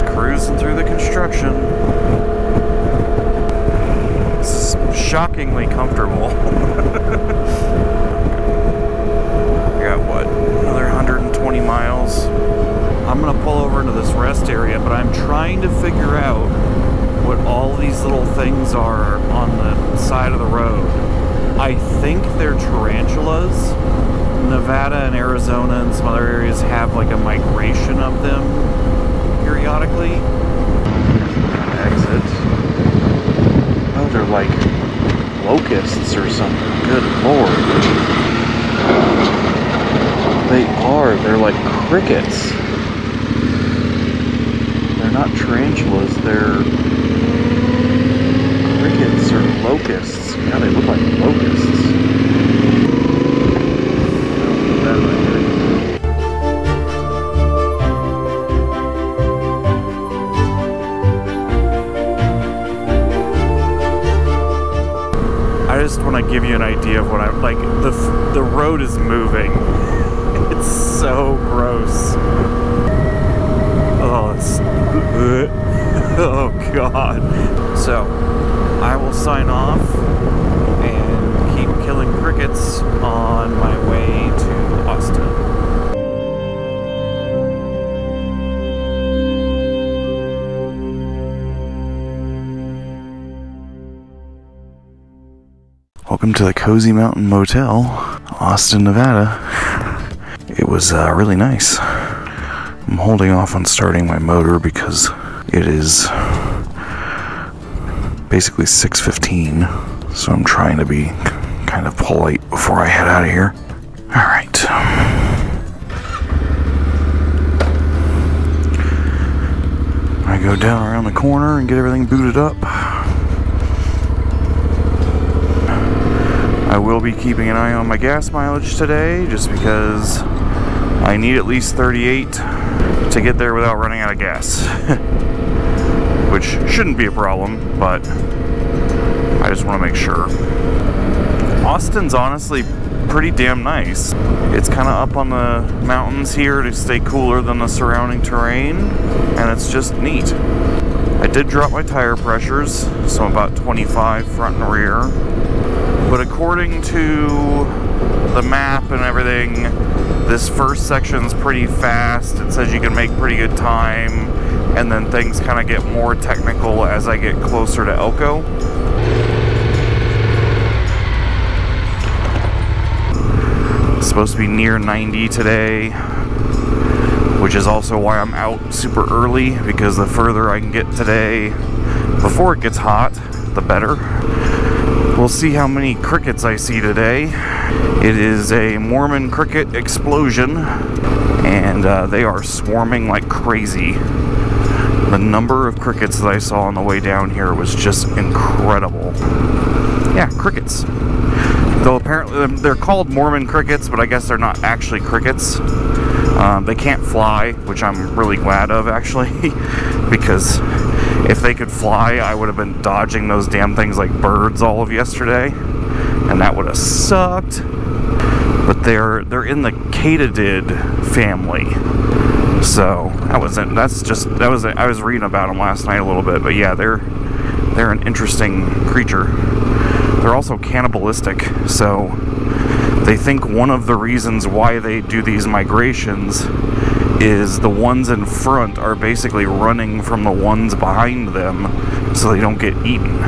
Just cruising through the construction. It's shockingly comfortable. I got what, another 120 miles. I'm gonna pull over into this rest area, but I'm trying to figure out what all these little things are on the side of the road. I think they're tarantulas. Nevada and Arizona and some other areas have like a migration of them periodically. Exit. Oh, they're like locusts or something. Good lord. They are. They're like crickets. They're not tarantulas. They're crickets or locusts. Yeah, they look like locusts. I just want to give you an idea of what I'm like. The road is moving. It's so gross. Oh, it's oh god. So I will sign off and keep killing crickets on my way to Austin. Welcome to the Cozy Mountain Motel, Austin, Nevada. It was really nice. I'm holding off on starting my motor because it is basically 6:15, so I'm trying to be kind of polite before I head out of here. All right. I go down around the corner and get everything booted up. I will be keeping an eye on my gas mileage today, just because I need at least 38 to get there without running out of gas. Which shouldn't be a problem, but I just want to make sure. Austin's honestly pretty damn nice. It's kind of up on the mountains here to stay cooler than the surrounding terrain, and it's just neat. I did drop my tire pressures, so I'm about 25 front and rear. But according to the map and everything, this first section's pretty fast. It says you can make pretty good time, and then things kind of get more technical as I get closer to Elko. It's supposed to be near 90 today, which is also why I'm out super early, because the further I can get today before it gets hot, the better. We'll see how many crickets I see today. It is a Mormon cricket explosion, and they are swarming like crazy. The number of crickets that I saw on the way down here was just incredible. Yeah, crickets. Though apparently they're called Mormon crickets, but I guess they're not actually crickets. They can't fly, which I'm really glad of, actually, because if they could fly, I would have been dodging those damn things like birds all of yesterday, and that would have sucked. But they're in the Katydid family, so I was reading about them last night a little bit. But yeah, they're an interesting creature. They're also cannibalistic, so they think one of the reasons why they do these migrations is the ones in front are basically running from the ones behind them so they don't get eaten.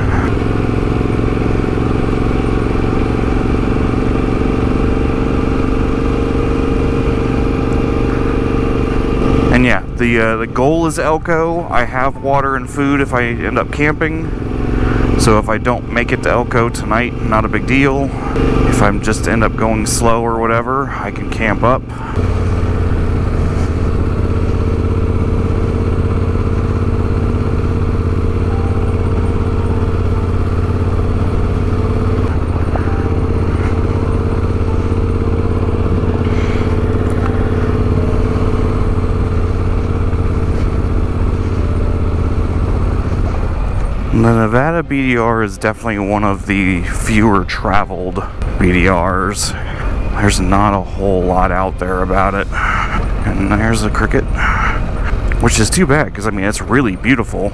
And yeah, the goal is Elko. I have water and food if I end up camping. So if I don't make it to Elko tonight, not a big deal. If I'm just end up going slow or whatever, I can camp up. The Nevada BDR is definitely one of the fewer traveled BDRs. There's not a whole lot out there about it. And there's a cricket. which is too bad because I mean it's really beautiful.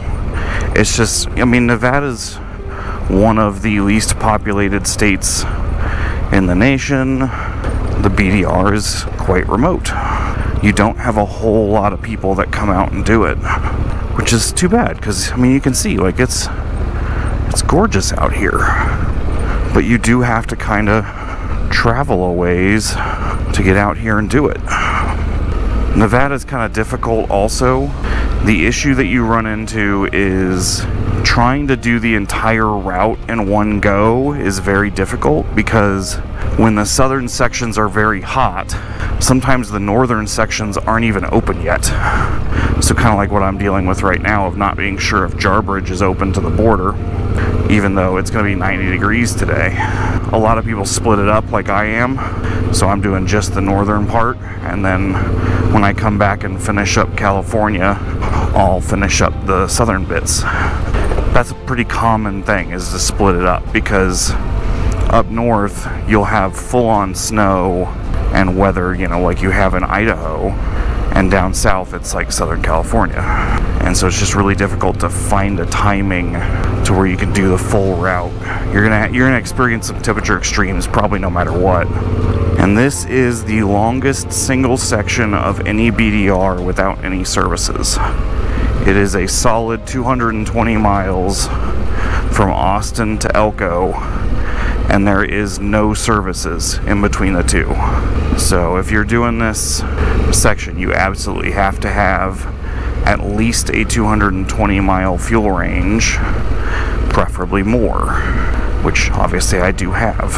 It's just, I mean, Nevada's one of the least populated states in the nation. The BDR is quite remote. You don't have a whole lot of people that come out and do it, which is too bad because I mean you can see like it's gorgeous out here, but you do have to kind of travel a ways to get out here and do it. Nevada's kind of difficult also. The issue that you run into is trying to do the entire route in one go is very difficult because when the southern sections are very hot, sometimes the northern sections aren't even open yet. So kind of like what I'm dealing with right now of not being sure if Jarbidge is open to the border, even though it's going to be 90 degrees today. A lot of people split it up like I am, so I'm doing just the northern part, and then when I come back and finish up California, I'll finish up the southern bits. That's a pretty common thing, is to split it up, because up north you'll have full-on snow and weather, you know, like you have in Idaho, and down south it's like Southern California, and so it's just really difficult to find a timing to where you can do the full route. You're gonna experience some temperature extremes probably no matter what. And this is the longest single section of any BDR without any services. It is a solid 220 miles from Austin to Elko, and there is no services in between the two. So if you're doing this section, you absolutely have to have at least a 220 mile fuel range, preferably more, which obviously I do have.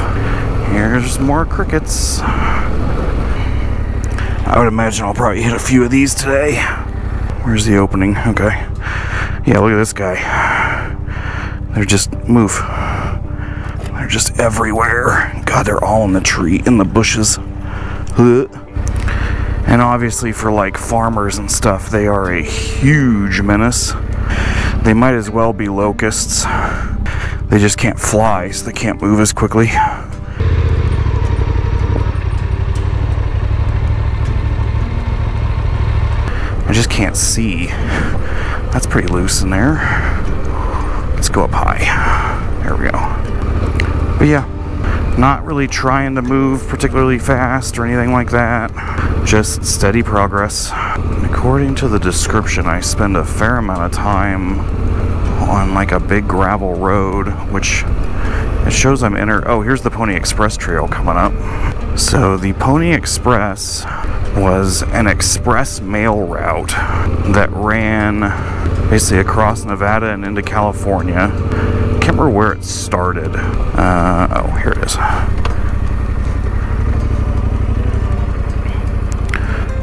Here's more crickets. I would imagine I'll probably hit a few of these today. Where's the opening? Okay. Yeah, look at this guy. They're just They're just everywhere. God, they're all in the tree, in the bushes. And obviously for like farmers and stuff, they are a huge menace. They might as well be locusts. They just can't fly, so they can't move as quickly. I just can't see. That's pretty loose in there. Let's go up high. There we go. But yeah, not really trying to move particularly fast or anything like that. Just steady progress. According to the description, I spend a fair amount of time on like a big gravel road, which it shows I'm oh, here's the Pony Express trail coming up. So the Pony Express was an express mail route that ran basically across Nevada and into California. Can't remember where it started. Oh, here it is.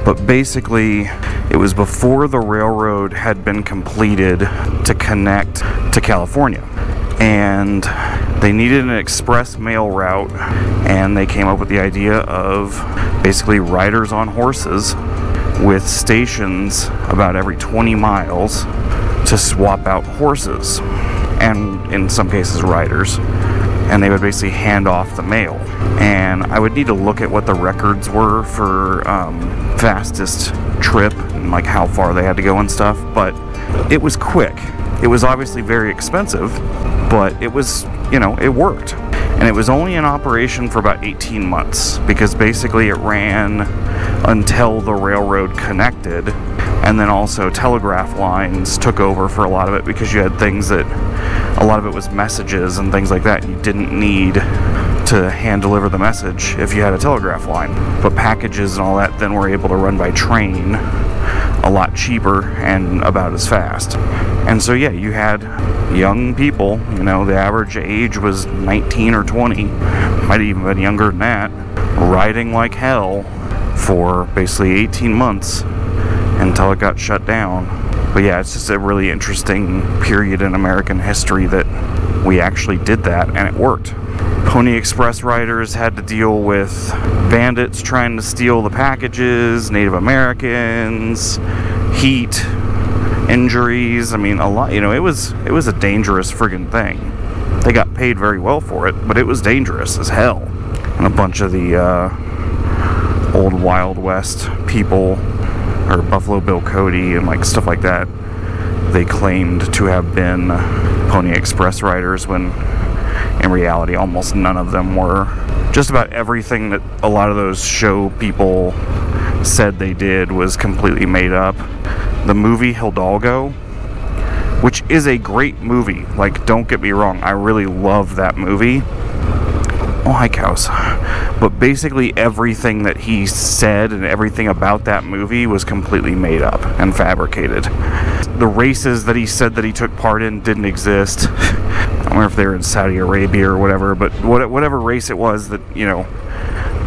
But basically, it was before the railroad had been completed to connect to California. And they needed an express mail route, and they came up with the idea of basically riders on horses with stations about every 20 miles to swap out horses, and in some cases riders, and they would basically hand off the mail. And I would need to look at what the records were for fastest trip and like how far they had to go and stuff, but it was quick. It was obviously very expensive, but it was, you know, it worked. And it was only in operation for about 18 months, because basically it ran until the railroad connected, and then also telegraph lines took over for a lot of it, because you had things that, a lot of it was messages and things like that. You didn't need to hand deliver the message if you had a telegraph line. But packages and all that then were able to run by train a lot cheaper and about as fast. And so yeah, you had young people, you know, the average age was 19 or 20, might have even been younger than that, riding like hell for basically 18 months until it got shut down. But yeah, it's just a really interesting period in American history that we actually did that, and it worked. Pony Express riders had to deal with bandits trying to steal the packages, Native Americans, heat, injuries. I mean, a lot, you know, it was a dangerous friggin' thing. They got paid very well for it, but it was dangerous as hell. And a bunch of the old Wild West people or Buffalo Bill Cody and like stuff like that, they claimed to have been Pony Express riders when in reality almost none of them were. Just about everything that a lot of those show people said they did was completely made up. The movie Hidalgo, which is a great movie, like, don't get me wrong, I really love that movie. Oh, hi cows. But basically everything that he said and everything about that movie was completely made up and fabricated. The races that he said that he took part in didn't exist. I don't know if they were in Saudi Arabia or whatever, but whatever race it was that, you know,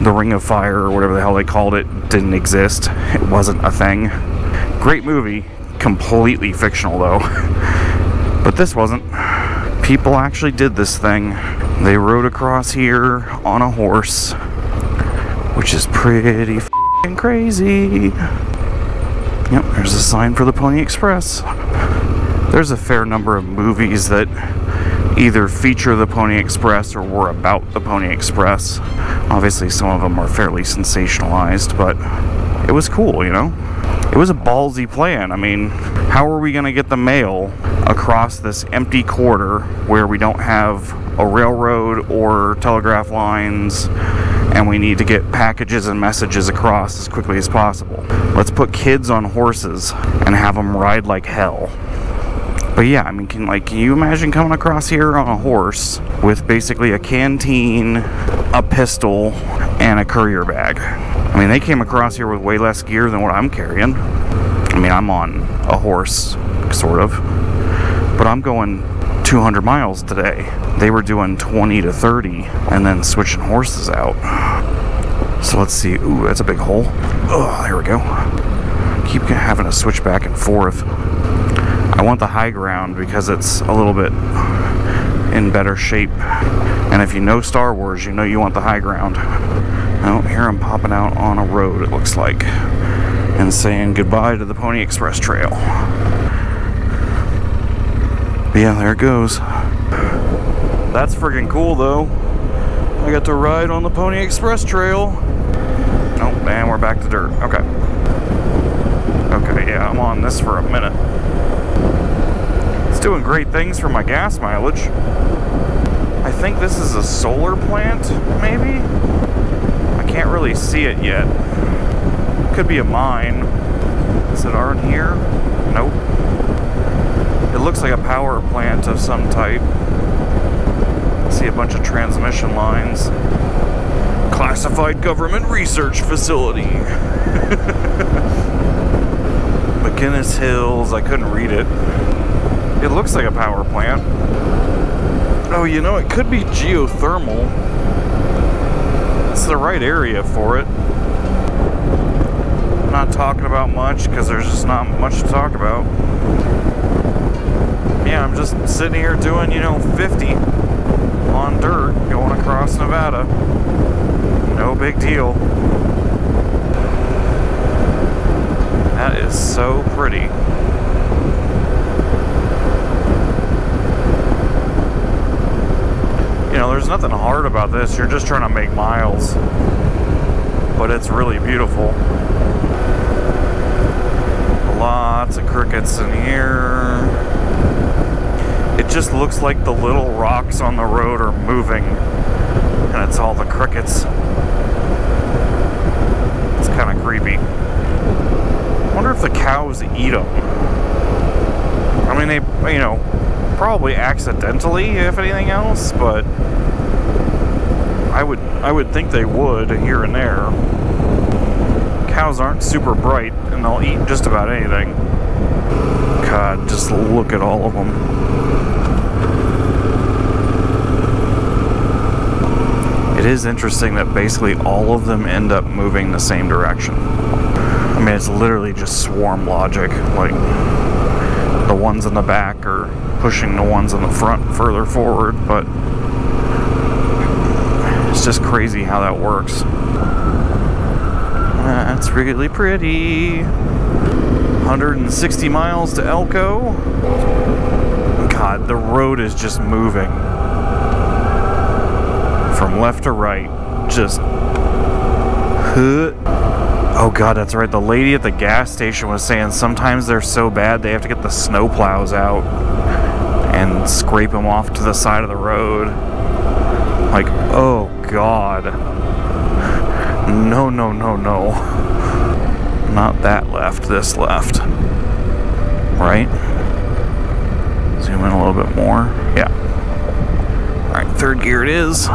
the Ring of Fire or whatever the hell they called it, didn't exist. It wasn't a thing. Great movie, completely fictional though. But this wasn't. People actually did this thing. They rode across here on a horse, which is pretty f***ing crazy. Yep, there's a sign for the Pony Express. There's a fair number of movies that either feature the Pony Express or were about the Pony Express. Obviously some of them are fairly sensationalized, but it was cool, you know? It was a ballsy plan. I mean, how are we gonna get the mail across this empty quarter where we don't have a railroad or telegraph lines, and we need to get packages and messages across as quickly as possible? Let's put kids on horses and have them ride like hell. But yeah, I mean, can you imagine coming across here on a horse with basically a canteen, a pistol, and a courier bag? I mean, they came across here with way less gear than what I'm carrying. I mean, I'm on a horse, sort of, but I'm going 200 miles today. They were doing 20 to 30 and then switching horses out. So let's see. Ooh, that's a big hole. Oh, there we go. Keep having to switch back and forth. I want the high ground because it's a little bit in better shape. And if you know Star Wars, you know you want the high ground. Oh, here I'm popping out on a road, it looks like, and saying goodbye to the Pony Express Trail. But yeah, there it goes. That's friggin' cool, though. I got to ride on the Pony Express Trail. Oh, and we're back to dirt. Okay. Okay, yeah, I'm on this for a minute. It's doing great things for my gas mileage. I think this is a solar plant, maybe? I can't really see it yet. Could be a mine. Is it aren't here? Nope. It looks like a power plant of some type. I see a bunch of transmission lines. Classified government research facility. McInnes Hills, I couldn't read it. It looks like a power plant. Oh, you know, it could be geothermal. It's the right area for it. I'm not talking about much because there's just not much to talk about. Yeah, I'm just sitting here doing, you know, 50 on dirt going across Nevada. No big deal. That is so pretty. You know, there's nothing hard about this. You're just trying to make miles. But it's really beautiful. Lots of crickets in here. It just looks like the little rocks on the road are moving. And it's all the crickets. It's kind of creepy. I wonder if the cows eat them. I mean, they, you know, probably accidentally, if anything else, but I would think they would here and there. Cows aren't super bright, and they'll eat just about anything. God, just look at all of them. It is interesting that basically all of them end up moving the same direction. I mean, it's literally just swarm logic. Like, the ones in the back are pushing the ones in the front further forward, but it's just crazy how that works. That's really pretty. 160 miles to Elko. God, the road is just moving from left to right. Just, Oh god, that's right. The lady at the gas station was saying sometimes they're so bad they have to get the snow plows out and scrape them off to the side of the road. Like, oh god. No, no, no, no. Not that left, this left. Right? Zoom in a little bit more. Yeah. Alright, third gear it is.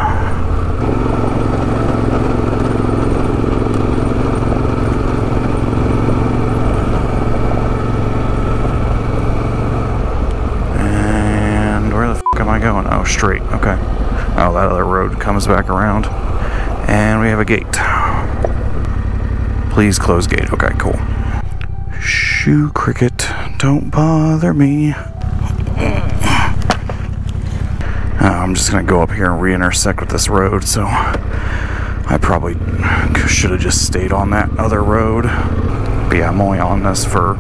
And where the f am I going? Oh, straight. Okay. Oh, that other road comes back around. And we have a gate. Please close gate. Okay, cool. Shoo, cricket, don't bother me. I'm just gonna go up here and re-intersect with this road, so I probably should have just stayed on that other road. But yeah, I'm only on this for,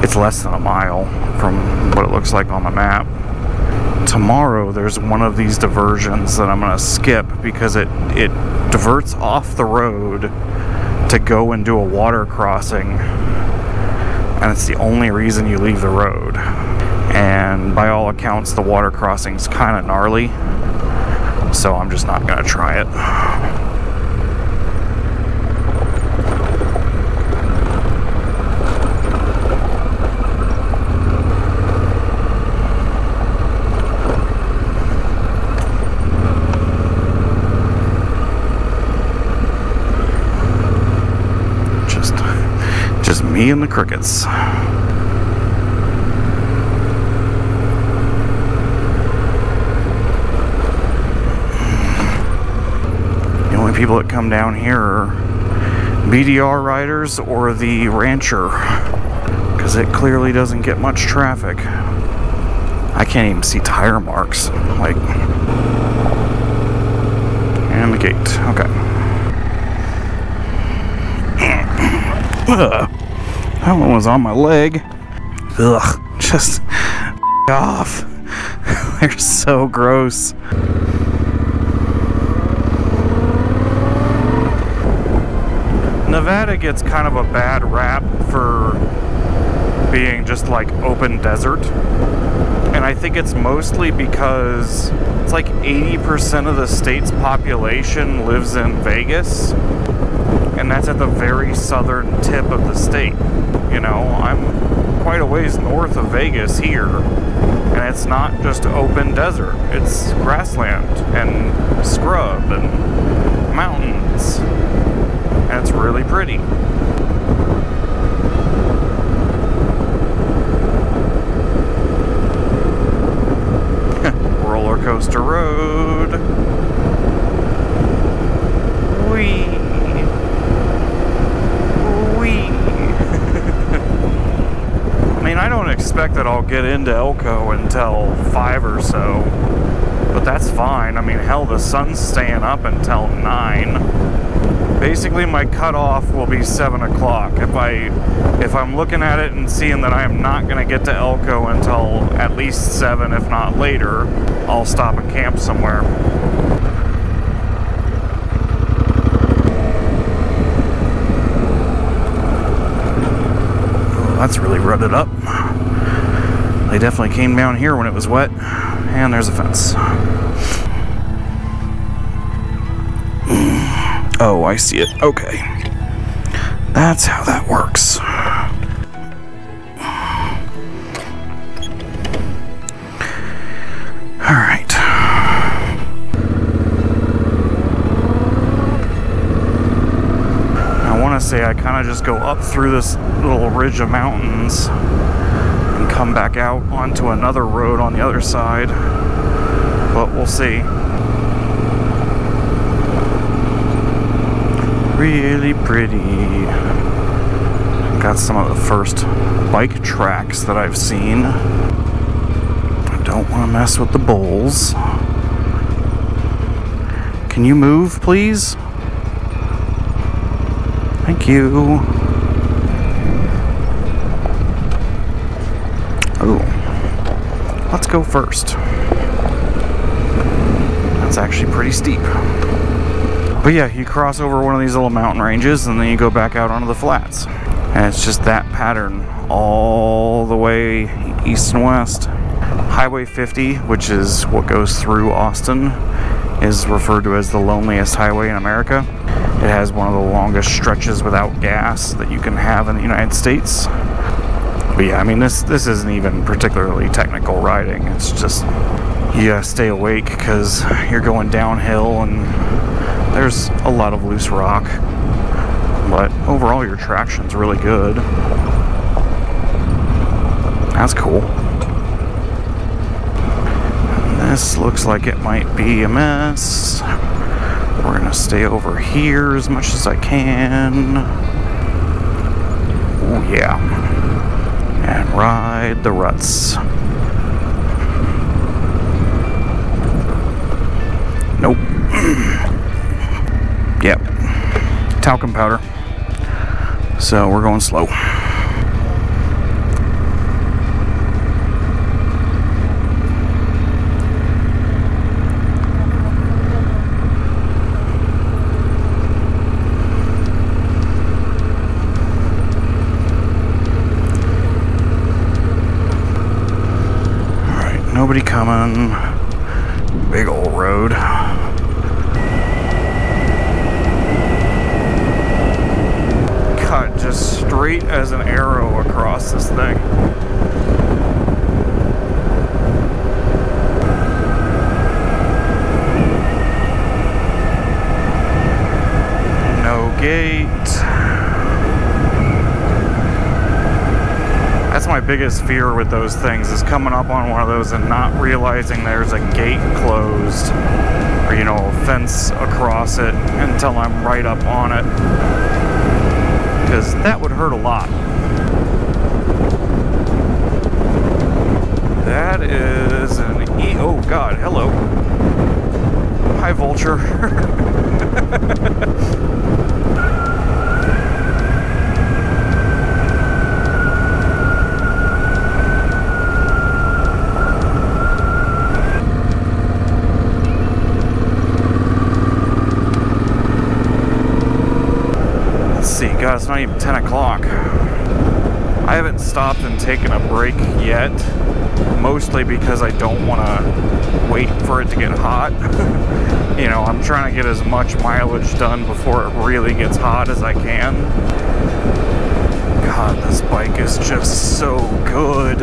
it's less than a mile from what it looks like on the map. Tomorrow there's one of these diversions that I'm gonna skip because it diverts off the road to go and do a water crossing, and it's the only reason you leave the road. And by all accounts, the water crossing's kind of gnarly, so I'm just not gonna try it. Just me and the crickets. The only people that come down here are BDR riders or the rancher, because it clearly doesn't get much traffic. I can't even see tire marks. Like, and the gate. Okay. Ugh. That one was on my leg. Ugh. Just off. They're so gross. Nevada gets kind of a bad rap for being just like open desert. And I think it's mostly because it's like 80% of the state's population lives in Vegas. And that's at the very southern tip of the state. You know, I'm quite a ways north of Vegas here, and it's not just open desert. It's grassland and scrub and mountains, and it's really pretty. Roller coaster road. Whee! I mean, I don't expect that I'll get into Elko until 5 or so, but that's fine. I mean, hell, the sun's staying up until 9. Basically, my cutoff will be 7 o'clock. If I'm looking at it and seeing that I am not going to get to Elko until at least 7, if not later, I'll stop and camp somewhere. That's really rutted up. They definitely came down here when it was wet. And there's a fence. Oh, I see it. Okay. That's how that works. Alright. I want to say I kind of just go up through this little ridge of mountains and come back out onto another road on the other side, but we'll see. Really pretty. Got some of the first bike tracks that I've seen. I don't want to mess with the bulls. Can you move, please? Thank you. Oh, let's go first. That's actually pretty steep. But yeah, you cross over one of these little mountain ranges and then you go back out onto the flats. And it's just that pattern all the way east and west. Highway 50, which is what goes through Austin, is referred to as the loneliest highway in America. It has one of the longest stretches without gas that you can have in the United States. But yeah, I mean, this isn't even particularly technical riding. It's just, you gotta stay awake because you're going downhill and there's a lot of loose rock. But overall, your traction's really good. That's cool. This looks like it might be a mess. We're gonna stay over here as much as I can. Oh yeah. And ride the ruts. Nope. Yep. Talcum powder. So we're going slow. Nobody coming. Big old road. Cut just straight as an arrow across this thing. No gate. That's my biggest fear with those things, is coming up on one of those and not realizing there's a gate closed or, you know, a fence across it until I'm right up on it, because that would hurt a lot. That is an oh god, hello. Hi, vulture. God, it's not even 10 o'clock. I haven't stopped and taken a break yet, mostly because I don't want to wait for it to get hot. You know, I'm trying to get as much mileage done before it really gets hot as I can. God, this bike is just so good.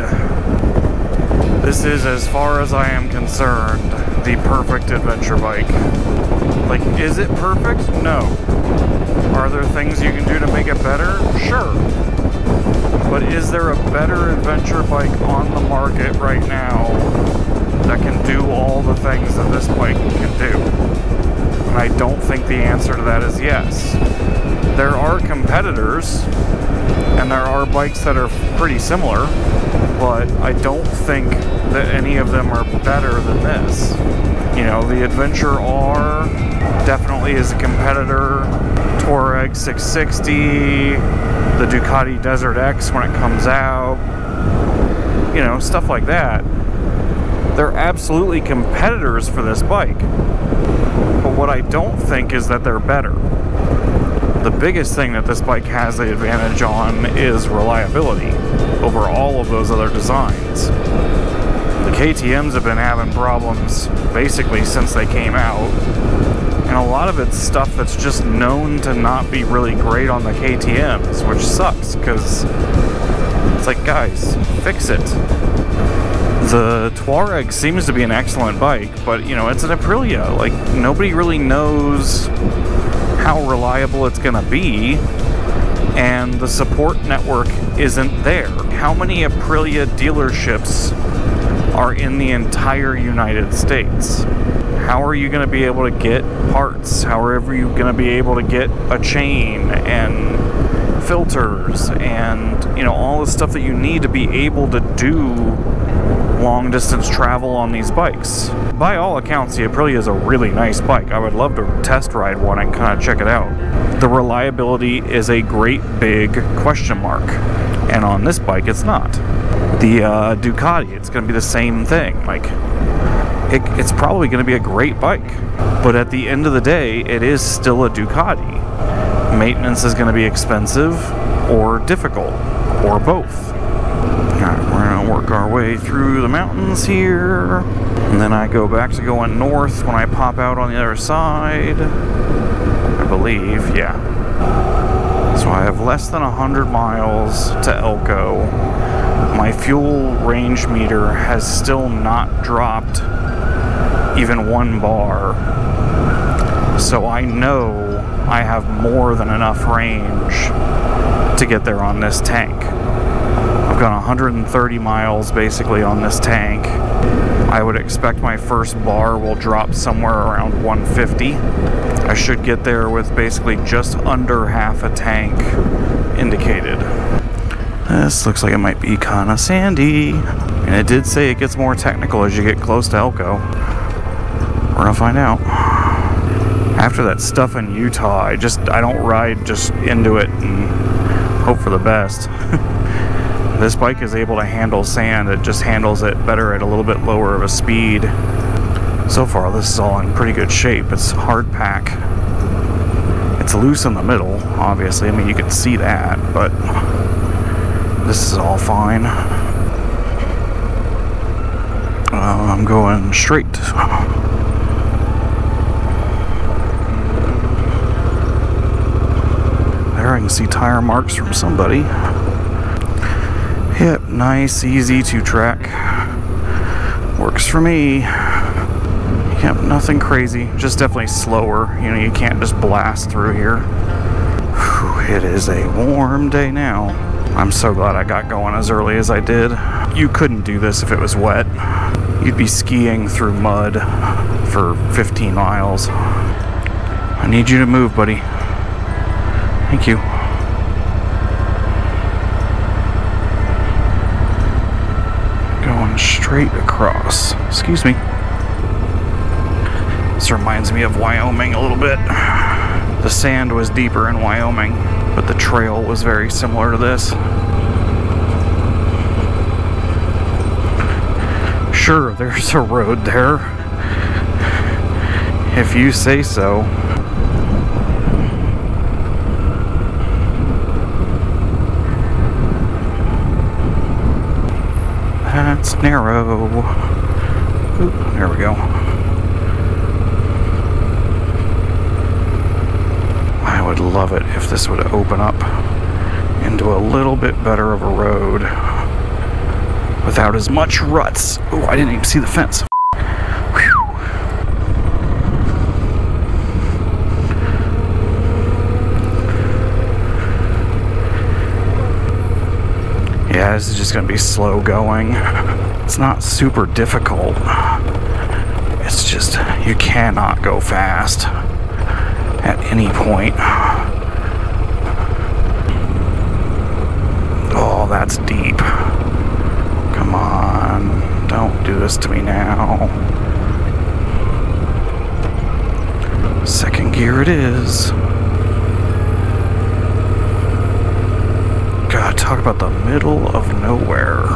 This is, as far as I am concerned, the perfect adventure bike. Like, is it perfect? No. Are there things you can do to make it better? Sure. But is there a better adventure bike on the market right now that can do all the things that this bike can do? And I don't think the answer to that is yes. There are competitors, and there are bikes that are pretty similar, but I don't think that any of them are better than this. You know, the Adventure R definitely is a competitor. Touareg 660, the Ducati Desert X when it comes out, you know, stuff like that. They're absolutely competitors for this bike. But what I don't think is that they're better. The biggest thing that this bike has the advantage on is reliability over all of those other designs. The KTMs have been having problems basically since they came out. And a lot of it's stuff that's just known to not be really great on the KTMs, which sucks, because it's like, guys, fix it. The Touareg seems to be an excellent bike, but, you know, it's an Aprilia. Like, nobody really knows how reliable it's going to be, and the support network isn't there. How many Aprilia dealerships are in the entire United States? How are you going to be able to get parts? How are you going to be able to get a chain and filters and, you know, all the stuff that you need to be able to do long distance travel on these bikes? By all accounts, the Aprilia is a really nice bike. I would love to test ride one and kind of check it out. The reliability is a great big question mark, and on this bike it's not. The Ducati, it's going to be the same thing. Like, it's probably going to be a great bike. But at the end of the day, it is still a Ducati. Maintenance is going to be expensive or difficult, or both. Alright, we're going to work our way through the mountains here. And then I go back to going north when I pop out on the other side. I believe, yeah. So I have less than 100 miles to Elko. My fuel range meter has still not dropped even 1 bar. So I know I have more than enough range to get there on this tank. I've got 130 miles basically on this tank. I would expect my first bar will drop somewhere around 150. I should get there with basically just under half a tank indicated. This looks like it might be kind of sandy. And it did say it gets more technical as you get close to Elko. We're gonna find out. After that stuff in Utah, I don't ride just into it and hope for the best. This bike is able to handle sand. It just handles it better at a little bit lower of a speed. So far, this is all in pretty good shape. It's hard pack. It's loose in the middle, obviously. I mean, you can see that, but this is all fine. I'm going straight. There I can see tire marks from somebody. Yep, nice, easy to track. Works for me. Yep, nothing crazy. Just definitely slower. You know, you can't just blast through here. Whew, it is a warm day now. I'm so glad I got going as early as I did. You couldn't do this if it was wet. You'd be skiing through mud for 15 miles. I need you to move, buddy. Thank you. Going straight across. Excuse me. This reminds me of Wyoming a little bit. The sand was deeper in Wyoming, but the trail was very similar to this. Sure, there's a road there, if you say so. That's narrow. Oop, there we go. I would love it if this would open up into a little bit better of a road without as much ruts. Oh, I didn't even see the fence. Whew. Yeah, this is just going to be slow going. It's not super difficult. It's just, you cannot go fast at any point. Oh, that's deep. Come on, don't do this to me now. Second gear it is. God, talk about the middle of nowhere.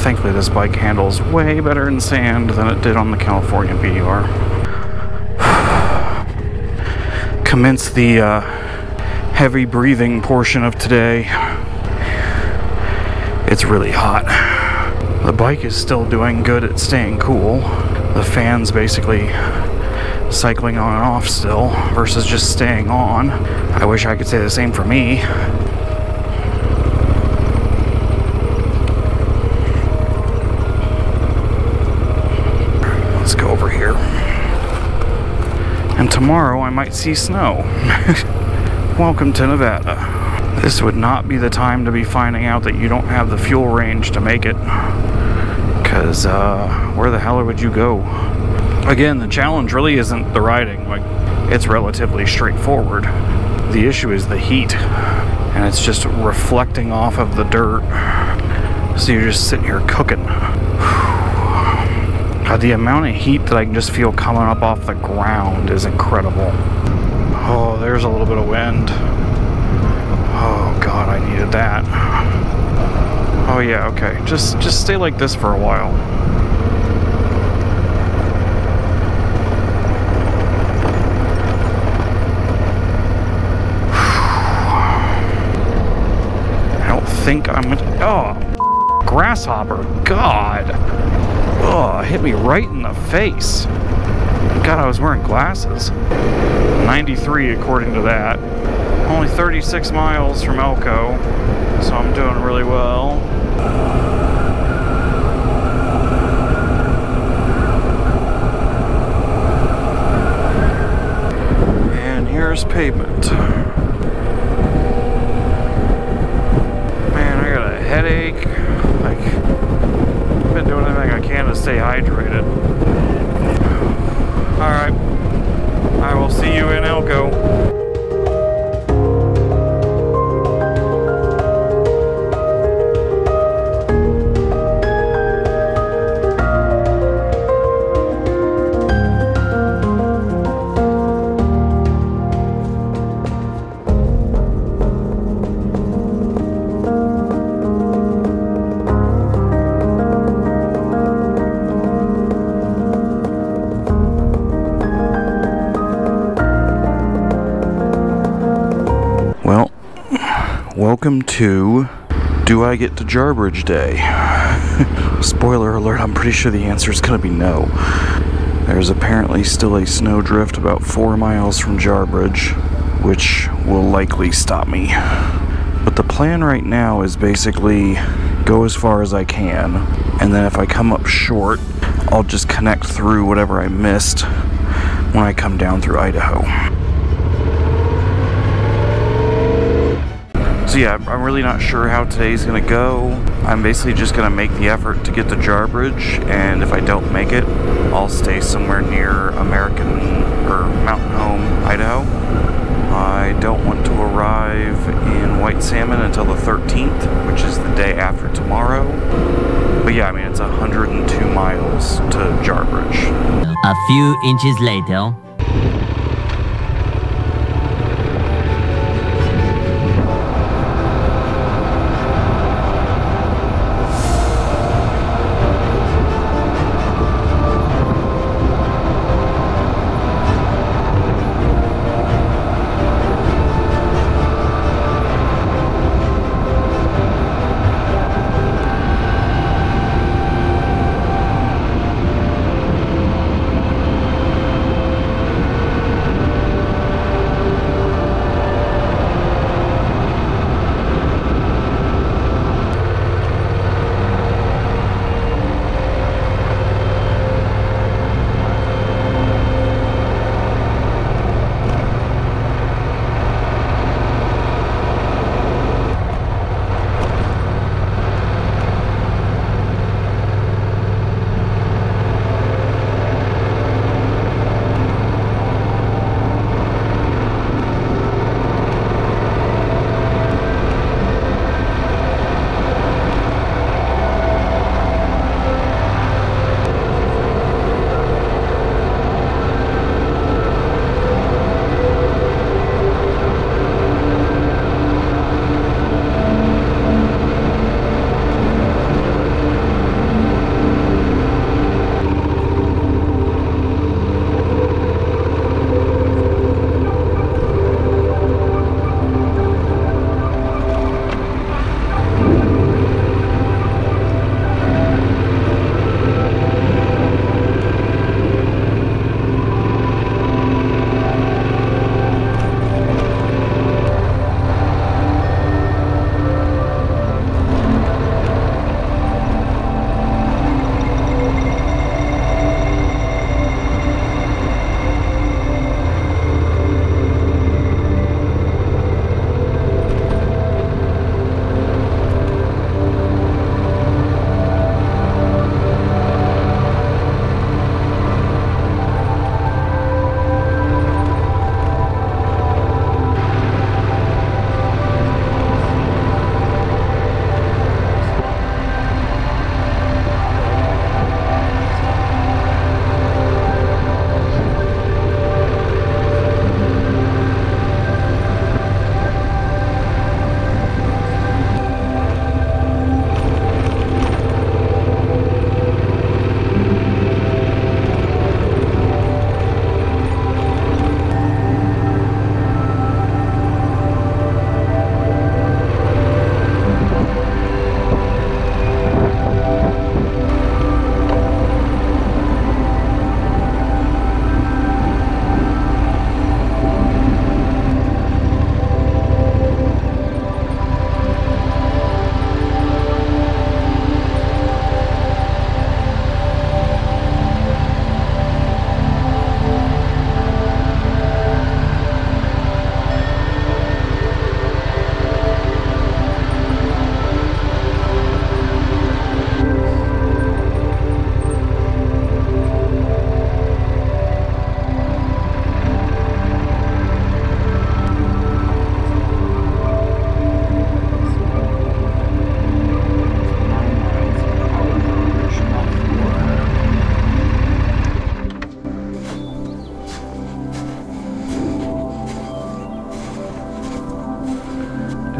Thankfully this bike handles way better in sand than it did on the California BDR. Commence the heavy breathing portion of today. It's really hot. The bike is still doing good at staying cool. The fan's basically cycling on and off still versus just staying on. I wish I could say the same for me. Let's go over here. And tomorrow I might see snow. Welcome to Nevada. This would not be the time to be finding out that you don't have the fuel range to make it. Because where the hell would you go? Again, the challenge really isn't the riding. Like, it's relatively straightforward. The issue is the heat. And it's just reflecting off of the dirt. So you're just sitting here cooking. The amount of heat that I can just feel coming up off the ground is incredible. Oh, there's a little bit of wind. Oh God, I needed that. Oh yeah, okay. Just stay like this for a while. think I'm gonna, oh, grasshopper, God. Oh, hit me right in the face. God, I was wearing glasses. 93 according to that. Only 36 miles from Elko, so I'm doing really well. And here's pavement. Man, I got a headache. Like, I've been doing everything I can to stay hydrated. Alright, I will see you in Elko. Welcome to Do I Get to Jarbidge Day? Spoiler alert, I'm pretty sure the answer is going to be no. There's apparently still a snowdrift about 4 miles from Jarbidge, which will likely stop me. But the plan right now is basically go as far as I can, and then if I come up short, I'll just connect through whatever I missed when I come down through Idaho. So yeah, I'm really not sure how today's gonna go. I'm basically just gonna make the effort to get to Jarbidge, and if I don't make it, I'll stay somewhere near American or Mountain Home, Idaho. I don't want to arrive in White Salmon until the 13th, which is the day after tomorrow. But yeah, I mean, it's 102 miles to Jarbidge. A few inches later.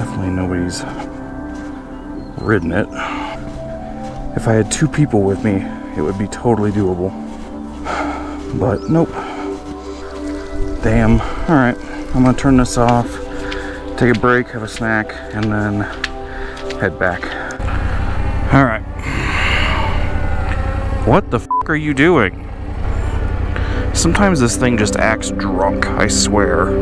Definitely nobody's ridden it. If I had 2 people with me, it would be totally doable. But nope. Damn. Alright, I'm gonna turn this off, take a break, have a snack, and then head back. Alright. What the f are you doing? Sometimes this thing just acts drunk, I swear.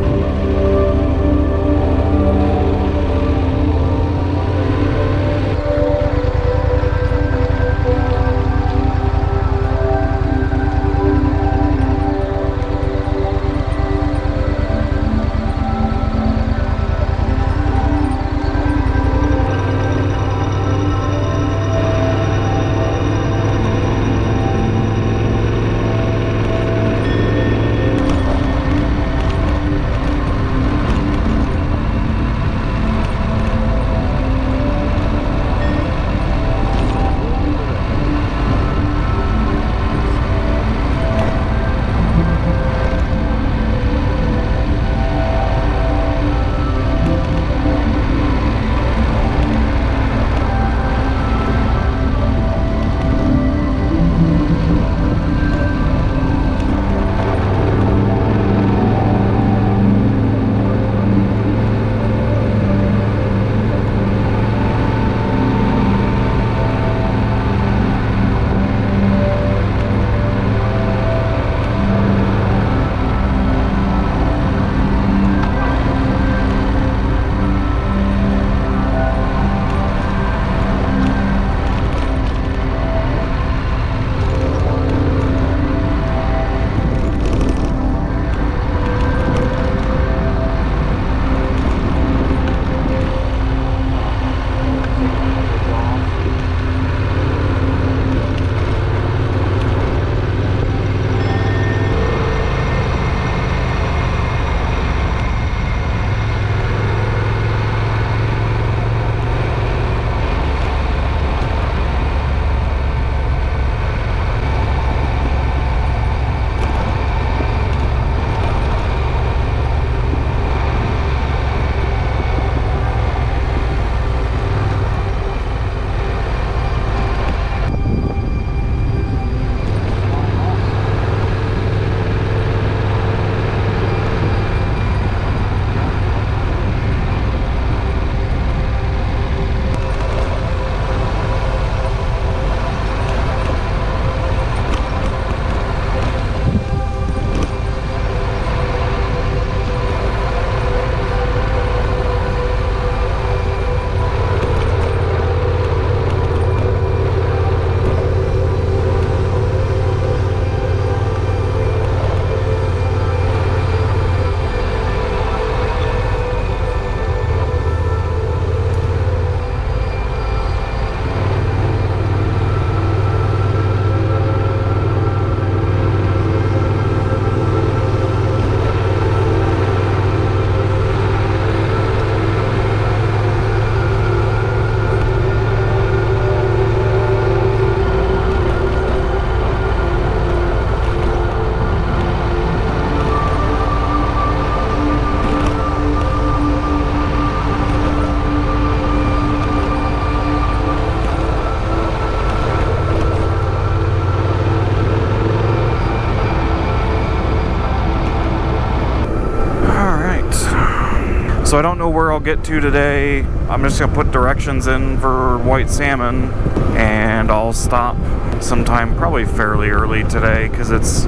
So I don't know where I'll get to today. I'm just gonna put directions in for white salmon, and I'll stop sometime probably fairly early today because it's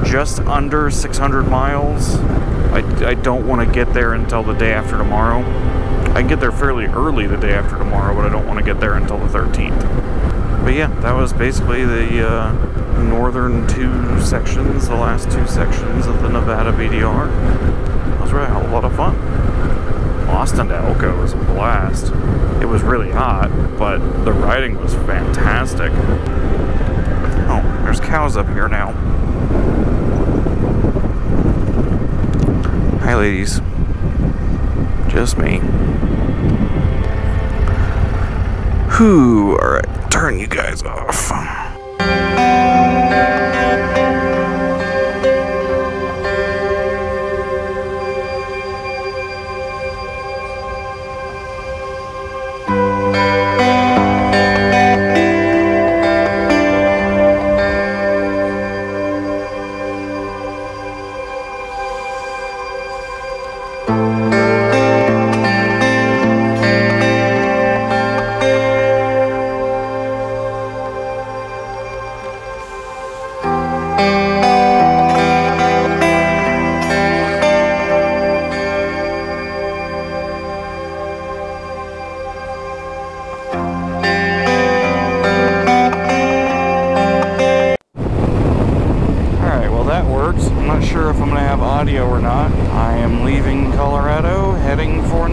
just under 600 miles. I don't want to get there until the day after tomorrow. I can get there fairly early the day after tomorrow, but I don't want to get there until the 13th. But yeah, that was basically the northern two sections, the last two sections of the Nevada BDR. That was really a lot of fun. Austin to Elko was a blast. It was really hot, but the riding was fantastic. Oh, there's cows up here now. Hi, ladies. Just me. Whew, alright, turn you guys off.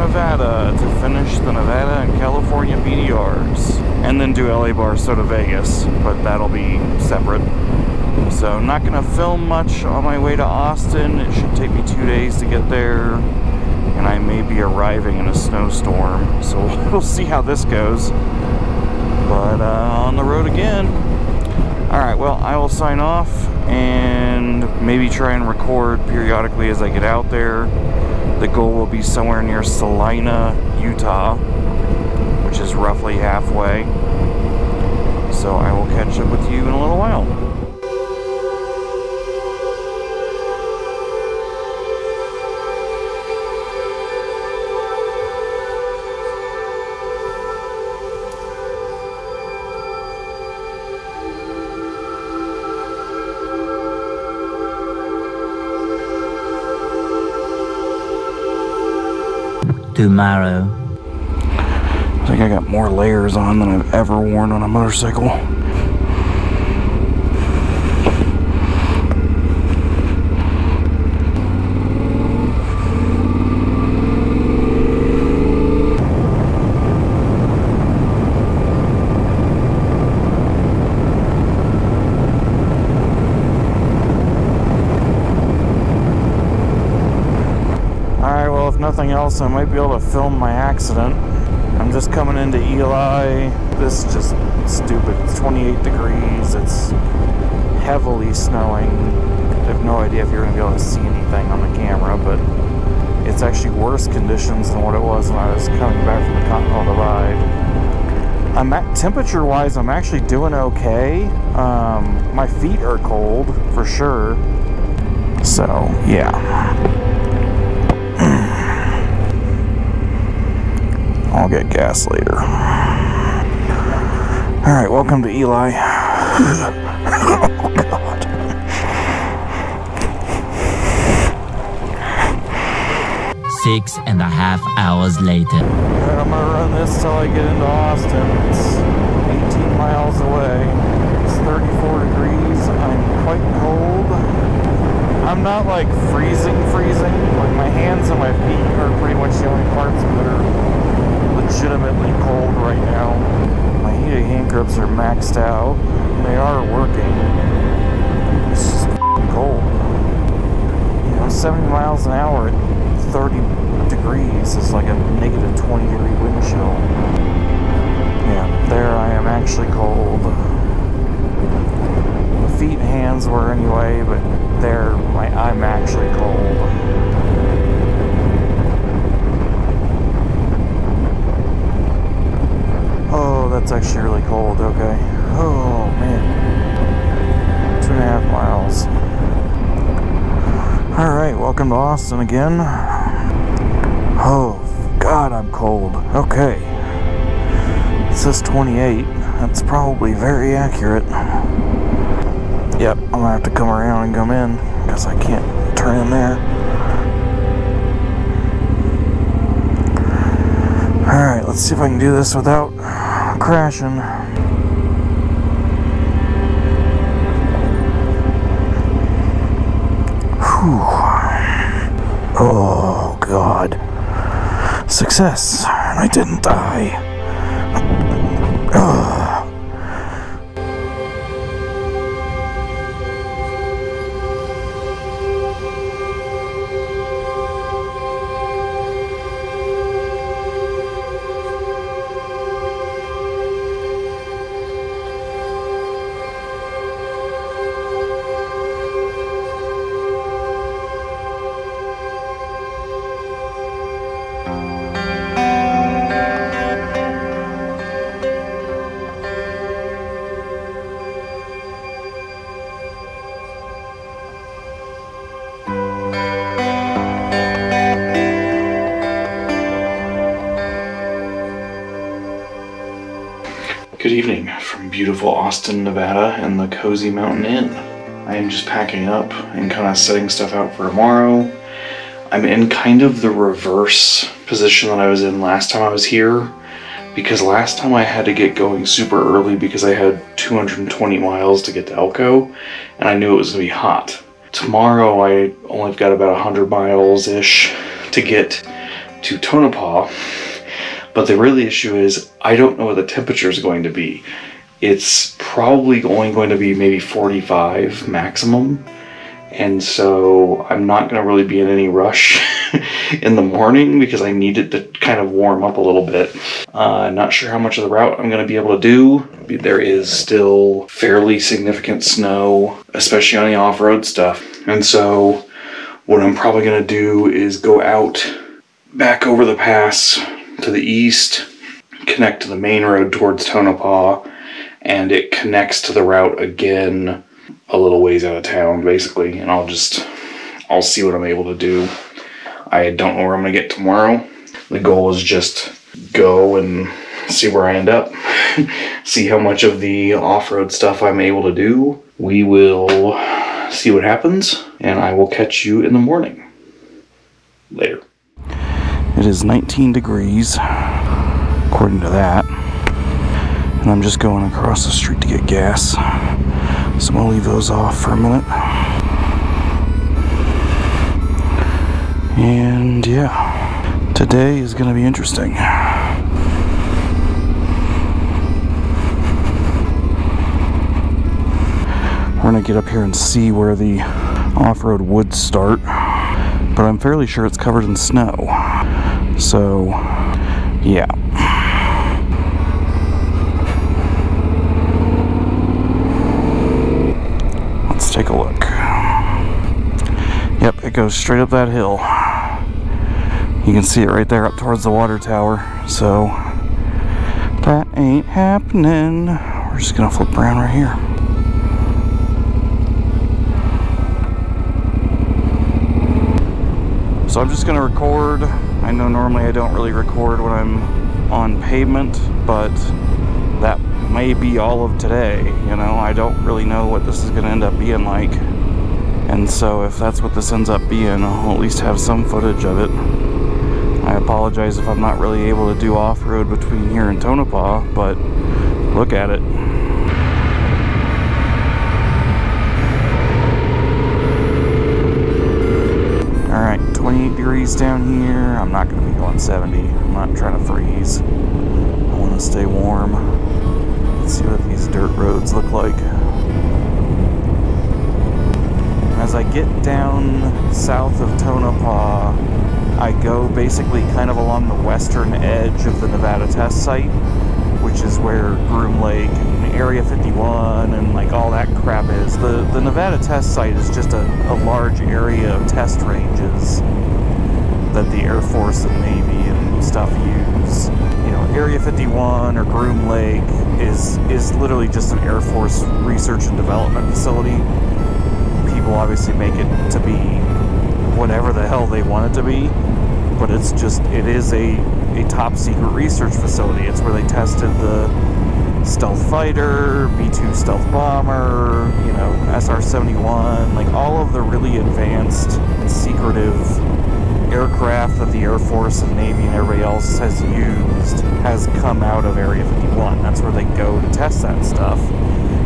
Nevada to finish the Nevada and California BDRs. And then do LA Barstow to Vegas, but that'll be separate. So I'm not going to film much on my way to Austin. It should take me 2 days to get there. And I may be arriving in a snowstorm. So we'll see how this goes. But on the road again. Alright, well, I will sign off and maybe try and record periodically as I get out there. The goal will be somewhere near Salina, Utah, which is roughly halfway. So I will catch up with you in a little while. Tomorrow. I think I got more layers on than I've ever worn on a motorcycle. Nothing else, I might be able to film my accident. I'm just coming into Eli. This is just stupid. It's 28 degrees. It's heavily snowing. I have no idea if you're going to be able to see anything on the camera, but it's actually worse conditions than what it was when I was coming back from the Continental Divide. I'm at temperature-wise, I'm actually doing okay. My feet are cold for sure. So yeah. I'll get gas later. Alright, welcome to Eli. Oh, God. Six and a half hours later. Alright, I'm gonna run this till I get into Austin. It's 18 miles away. It's 34 degrees. I'm quite cold. I'm not like freezing. Like my hands and my feet are pretty much the only parts that are legitimately cold right now. My heated hand grips are maxed out. They are working. It's just cold. You know, 70 miles an hour at 30 degrees is like a negative 20 degree wind chill. Yeah, there I am actually cold. The feet and hands were anyway, but there I'm actually cold. Oh, that's actually really cold, okay. Oh, man. 2.5 miles. Alright, welcome to Austin again. Oh, God, I'm cold. Okay. It says 28. That's probably very accurate. Yep, I'm gonna have to come around and come in, because I can't turn in there. Alright, let's see if I can do this without crashing. Whew. Oh, God. Success. I didn't die. Ugh. Good evening from beautiful Austin, Nevada and the Cozy Mountain Inn. I am just packing up and kind of setting stuff out for tomorrow. I'm in kind of the reverse position that I was in last time I was here, because last time I had to get going super early because I had 220 miles to get to Elko and I knew it was going to be hot. Tomorrow I only got about 100 miles-ish to get to Tonopah, but the real issue is I don't know what the temperature is going to be. It's probably only going to be maybe 45 maximum, and so I'm not going to really be in any rush in the morning because I need it to kind of warm up a little bit. Not sure how much of the route I'm going to be able to do. There is still fairly significant snow, especially on the off-road stuff, and so what I'm probably going to do is go out back over the pass to the east, connect to the main road towards Tonopah, and it connects to the route again a little ways out of town, basically, and I'll see what I'm able to do. I don't know where I'm going to get tomorrow. The goal is just go and see where I end up. See how much of the off-road stuff I'm able to do. We will see what happens, and I will catch you in the morning. Later. It is 19 degrees, according to that. And I'm just going across the street to get gas. So I'm going to leave those off for a minute. And yeah, today is going to be interesting. We're going to get up here and see where the off-road woods start. But I'm fairly sure it's covered in snow. So, yeah. Let's take a look. Yep, it goes straight up that hill. You can see it right there up towards the water tower. So, that ain't happening. We're just gonna flip around right here. So I'm just gonna record. I know normally I don't really record when I'm on pavement, but that may be all of today. You know, I don't really know what this is gonna end up being like. And so if that's what this ends up being, I'll at least have some footage of it. I apologize if I'm not really able to do off-road between here and Tonopah, but look at it. Alright, 28 degrees down here. I'm not going to be going 70. I'm not trying to freeze. I want to stay warm. Let's see what these dirt roads look like. As I get down south of Tonopah, I go basically kind of along the western edge of the Nevada test site, which is where Groom Lake and Area 51 and like all that crap is. The Nevada test site is just a large area of test ranges that the Air Force and Navy and stuff use. You know, Area 51 or Groom Lake is literally just an Air Force research and development facility. People obviously make it to be whatever the hell they want it to be, but it is a top secret research facility. It's where they tested the stealth fighter, B-2 stealth bomber, you know, SR-71, like all of the really advanced and secretive aircraft that the Air Force and Navy and everybody else has used has come out of Area 51. That's where they go to test that stuff,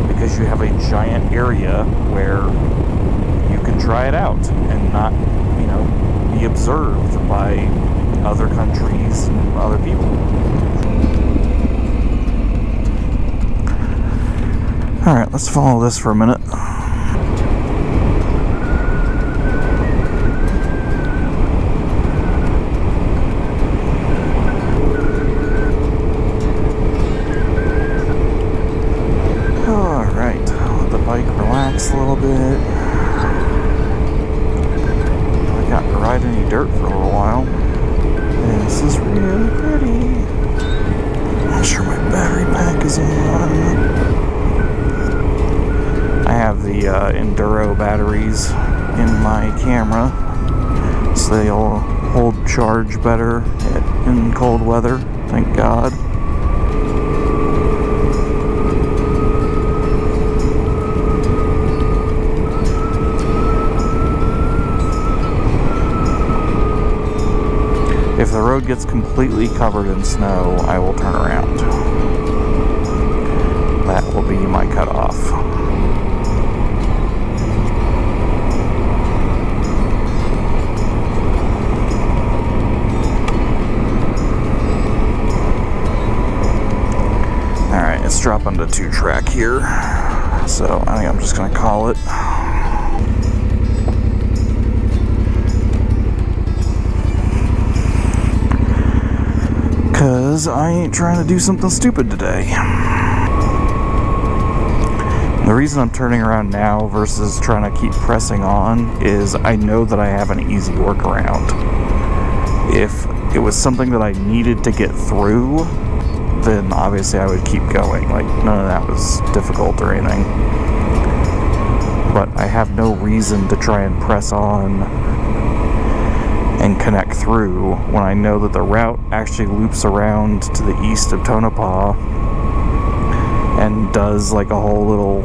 because you have a giant area where you can try it out and not, you know, be observed by other countries and other people. Alright, let's follow this for a minute. Alright, let the bike relax a little bit. Got to ride any dirt for a little while. This is really pretty. Not sure my battery pack is on. I have the Enduro batteries in my camera, so they'll hold charge better in cold weather, thank God. If the road gets completely covered in snow, I will turn around. That will be my cutoff. Let's drop onto 2-track here. So I think I'm just gonna call it. Cause I ain't trying to do something stupid today. The reason I'm turning around now versus trying to keep pressing on is I know that I have an easy workaround. If it was something that I needed to get through, then obviously I would keep going. Like, none of that was difficult or anything. But I have no reason to try and press on and connect through when I know that the route actually loops around to the east of Tonopah and does like a whole little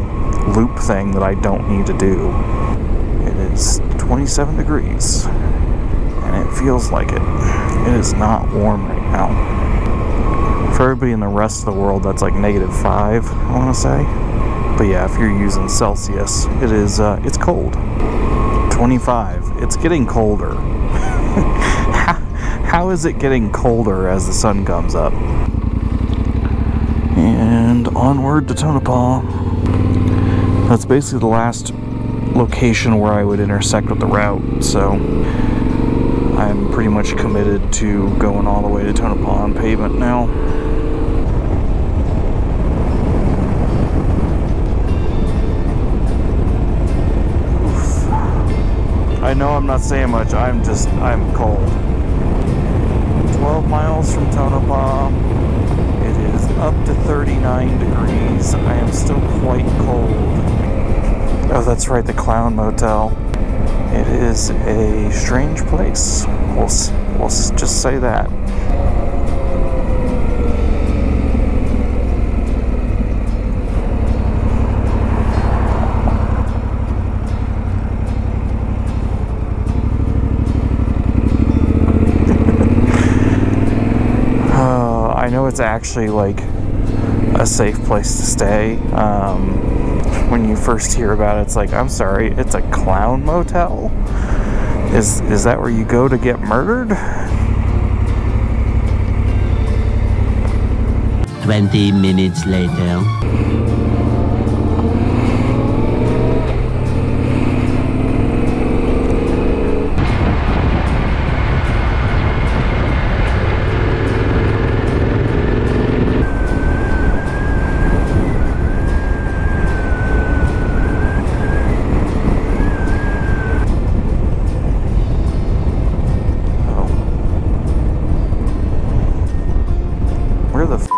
loop thing that I don't need to do. It is 27 degrees and it feels like it. It is not warm right now. For everybody in the rest of the world, that's like -5, I want to say. But yeah, if you're using Celsius, it is, it's cold. 25. It's getting colder. How is it getting colder as the sun comes up? And onward to Tonopah. That's basically the last location where I would intersect with the route, so I'm pretty much committed to going all the way to Tonopah on pavement now. I know I'm not saying much, I'm cold. 12 miles from Tonopah. It is up to 39 degrees. I am still quite cold. Oh, that's right, the Clown Motel. It is a strange place. We'll just say that. I know it's actually like a safe place to stay. When you first hear about it, it's like, I'm sorry, it's a clown motel? Is that where you go to get murdered? 20 minutes later.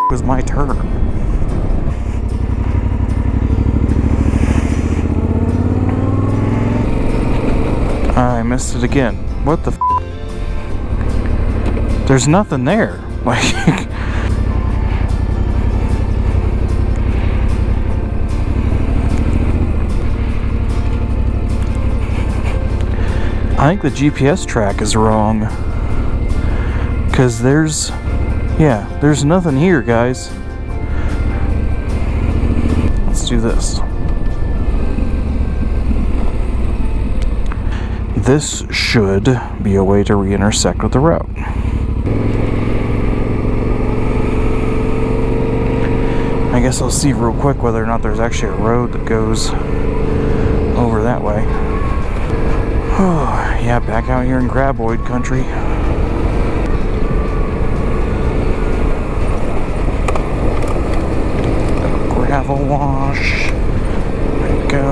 Was my turn. I missed it again. What the f? There's nothing there. Like, I think the GPS track is wrong. Because there's nothing here, guys. Let's do this. This should be a way to re-intersect with the route. I guess I'll see real quick whether or not there's actually a road that goes over that way. Oh, yeah, back out here in Graboid country. Gravel wash. There we go.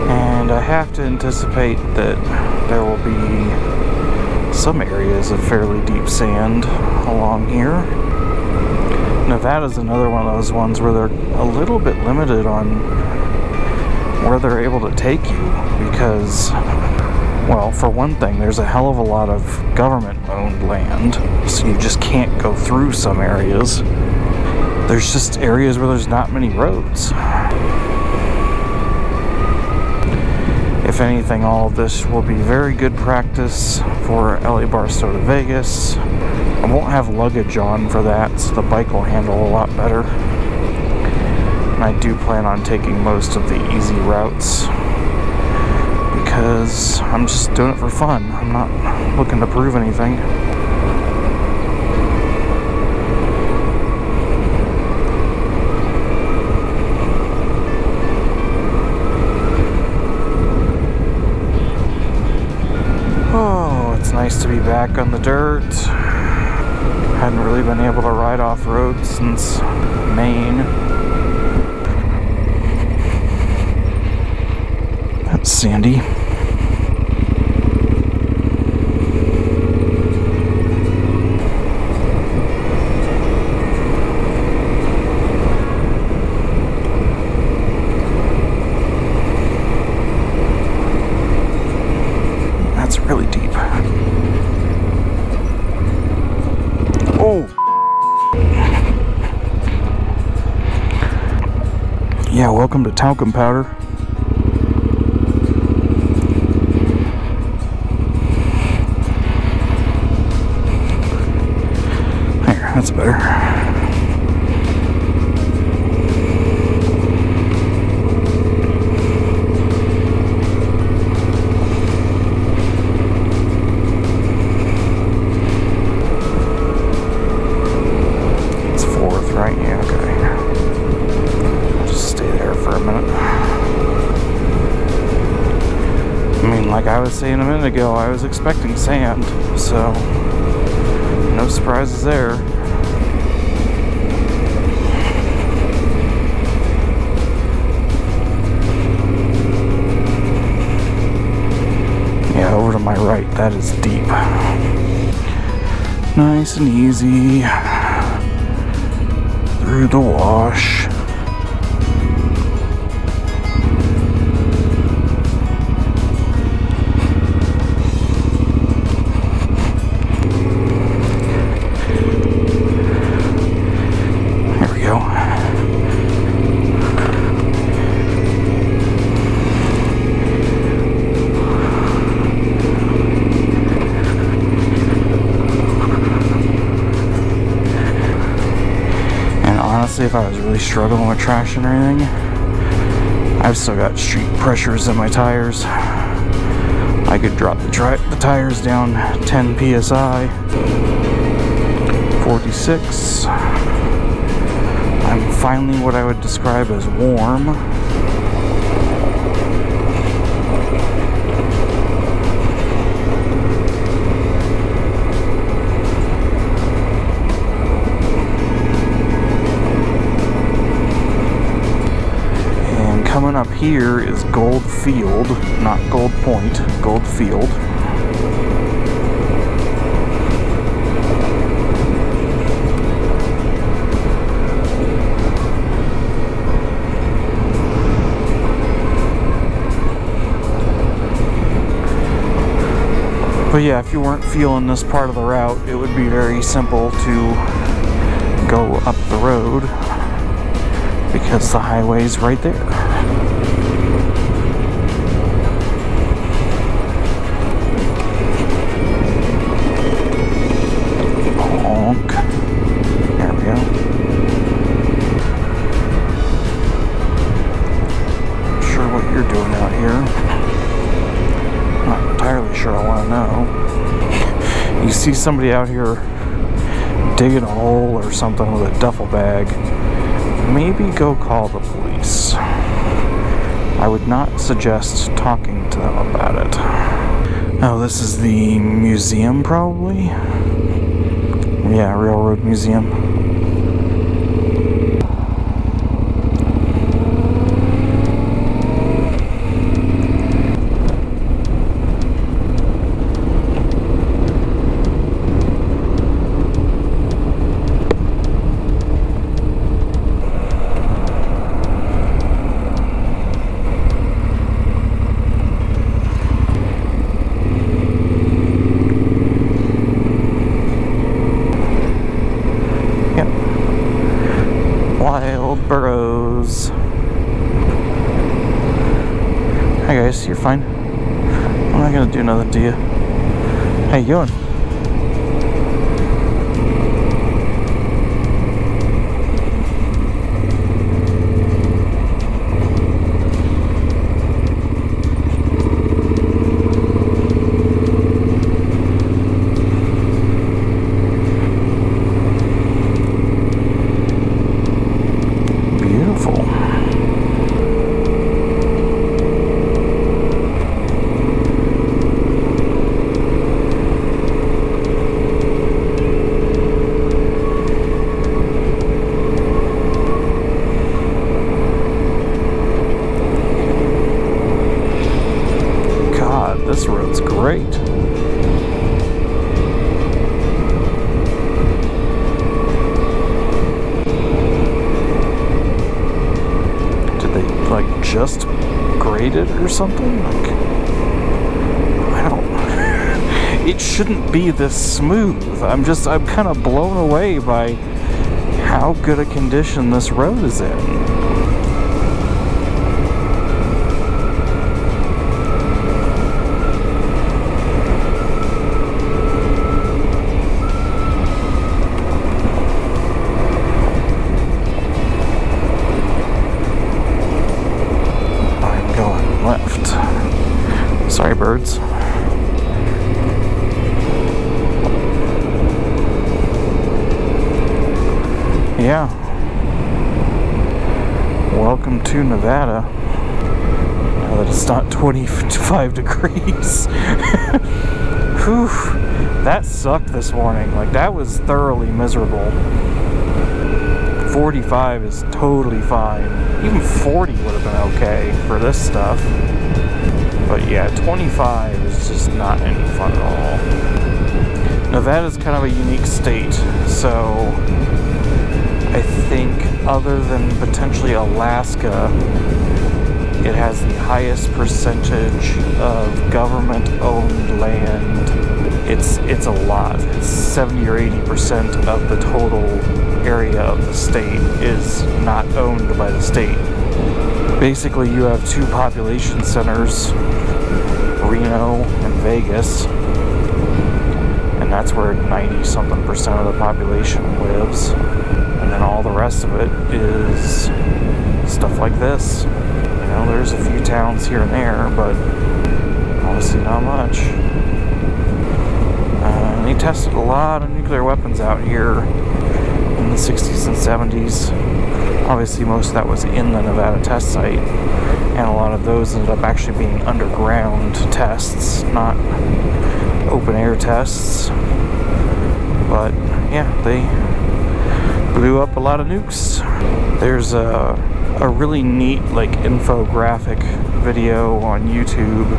And I have to anticipate that there will be some areas of fairly deep sand along here. Nevada's another one of those ones where they're a little bit limited on where they're able to take you because, well, for one thing, there's a hell of a lot of government-owned land, so you just can't go through some areas. There's just areas where there's not many roads. If anything, all of this will be very good practice for LA Barstow to Vegas. I won't have luggage on for that, so the bike will handle a lot better. And I do plan on taking most of the easy routes because I'm just doing it for fun. I'm not looking to prove anything. Oh, it's nice to be back on the dirt. Hadn't really been able to ride off-road since Maine. That's sandy. That's really deep. Oh! Yeah, welcome to talcum powder. There, that's better. It's fourth, right? Yeah, okay. Just stay there for a minute. I mean, like I was saying a minute ago, I was expecting sand, so no surprises there. Yeah, over to my right, that is deep. Nice and easy through the wash. There we go. Honestly, if I was really struggling with traction or anything, I've still got street pressures in my tires. I could drop the tires down 10 psi. 46. I'm finally what I would describe as warm. Coming up here is Gold Field, not Gold Point, Gold Field. But yeah, if you weren't feeling this part of the route, it would be very simple to go up the road because the highway's right there. There we go. Not sure what you're doing out here. Not entirely sure I want to know. You see somebody out here digging a hole or something with a duffel bag, maybe go call the police. I would not suggest talking to them about it. Oh, this is the museum probably? Yeah, Railroad Museum. Wild burrows. Hi guys, you're fine. I'm not gonna do nothing to you. How you doing? It's great. Did they like just grade it or something? Like, I don't. It shouldn't be this smooth. I'm kind of blown away by how good a condition this road is in. Sorry, birds. Yeah. Welcome to Nevada. Now that it's not 25 degrees. Whew. That sucked this morning. Like, that was thoroughly miserable. 45 is totally fine. Even 40 would have been okay for this stuff. But yeah, 25 is just not any fun at all. Nevada's kind of a unique state, so I think other than potentially Alaska, it has the highest percentage of government-owned land. It's a lot. It's 70 or 80% of the total area of the state is not owned by the state. Basically, you have two population centers, Reno and Vegas, and that's where 90-something% of the population lives. And then all the rest of it is stuff like this. You know, there's a few towns here and there, but honestly not much. They tested a lot of nuclear weapons out here in the 60s and 70s. Obviously, most of that was in the Nevada test site, and a lot of those ended up actually being underground tests, not open air tests. But yeah, they blew up a lot of nukes. There's a really neat like infographic video on YouTube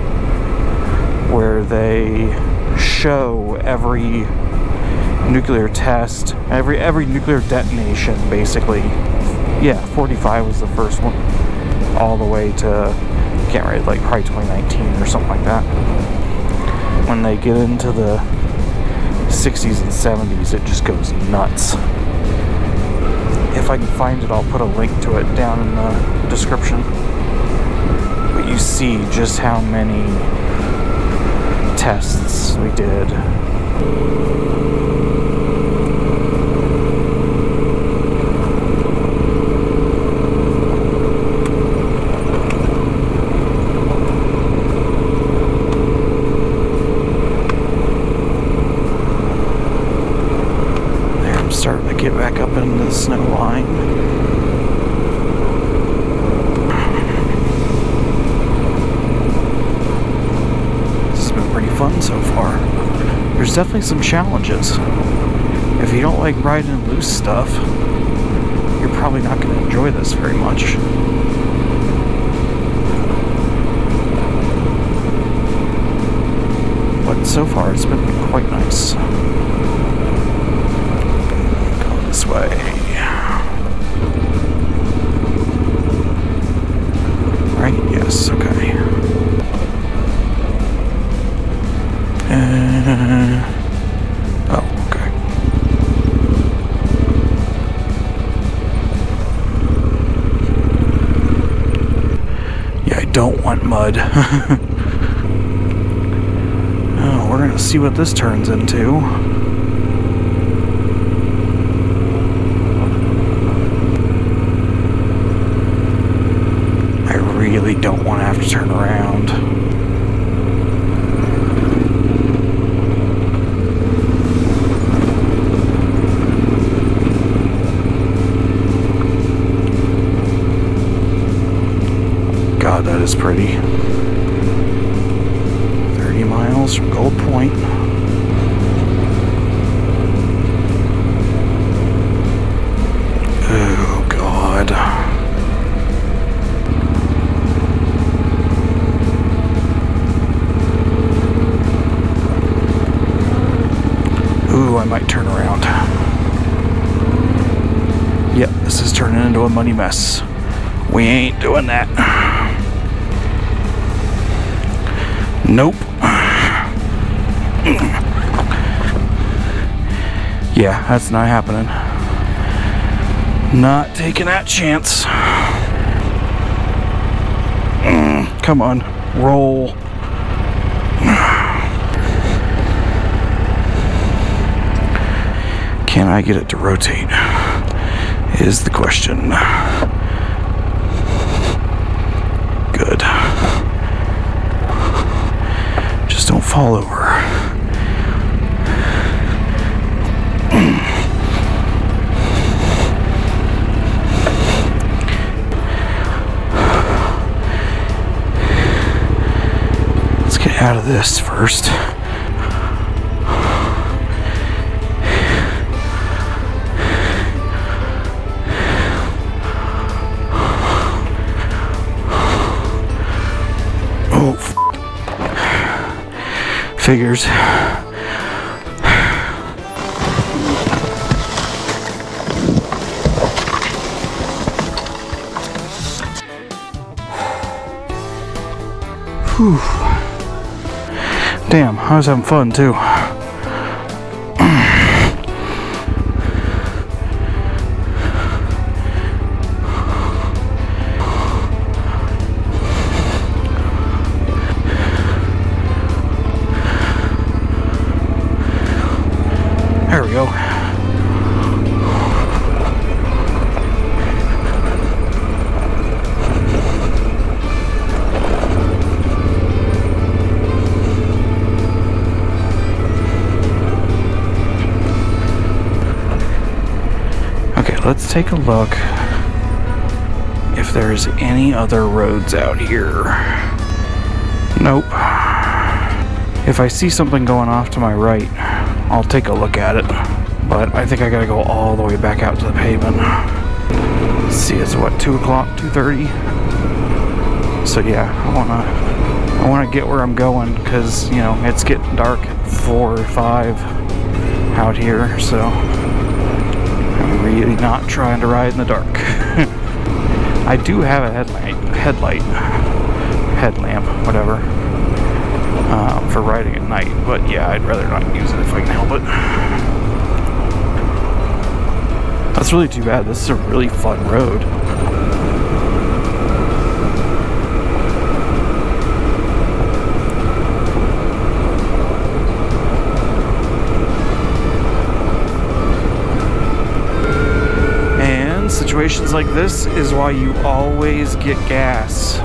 where they show every nuclear test, every nuclear detonation, basically. Yeah, 45 was the first one, all the way to, can't remember, like probably 2019 or something like that. When they get into the 60s and 70s, it just goes nuts. If I can find it, I'll put a link to it down in the description. But you see just how many tests we did. There, I'm starting to get back up into the snow line. Fun so far. There's definitely some challenges. If you don't like riding loose stuff, you're probably not going to enjoy this very much. But so far it's been quite nice. Going this way. Right? Yes, okay. Oh, okay. Yeah, I don't want mud. Oh, we're gonna see what this turns into. I really don't want to have to turn around. God, that is pretty. 30 miles from Gold Point. Oh, God. Yep, this is turning into a money mess. We ain't doing that. Nope. Yeah, that's not happening. Not taking that chance. Come on, roll. Can I get it to rotate? Is the question. Good. Just don't fall over. Let's get out of this first. Figures. Whew. Damn, I was having fun too. There we go. Okay, let's take a look if there's any other roads out here. Nope. If I see something going off to my right, I'll take a look at it, but I think I gotta go all the way back out to the pavement. Let's see, it's what, 2 o'clock, 2:30? So yeah, I wanna get where I'm going, because, you know, it's getting dark at 4 or 5 out here, so I'm really not trying to ride in the dark. I do have a headlamp, whatever. For riding at night, but yeah, I'd rather not use it if I can help it. That's really too bad. This is a really fun road. And situations like this is why you always get gas.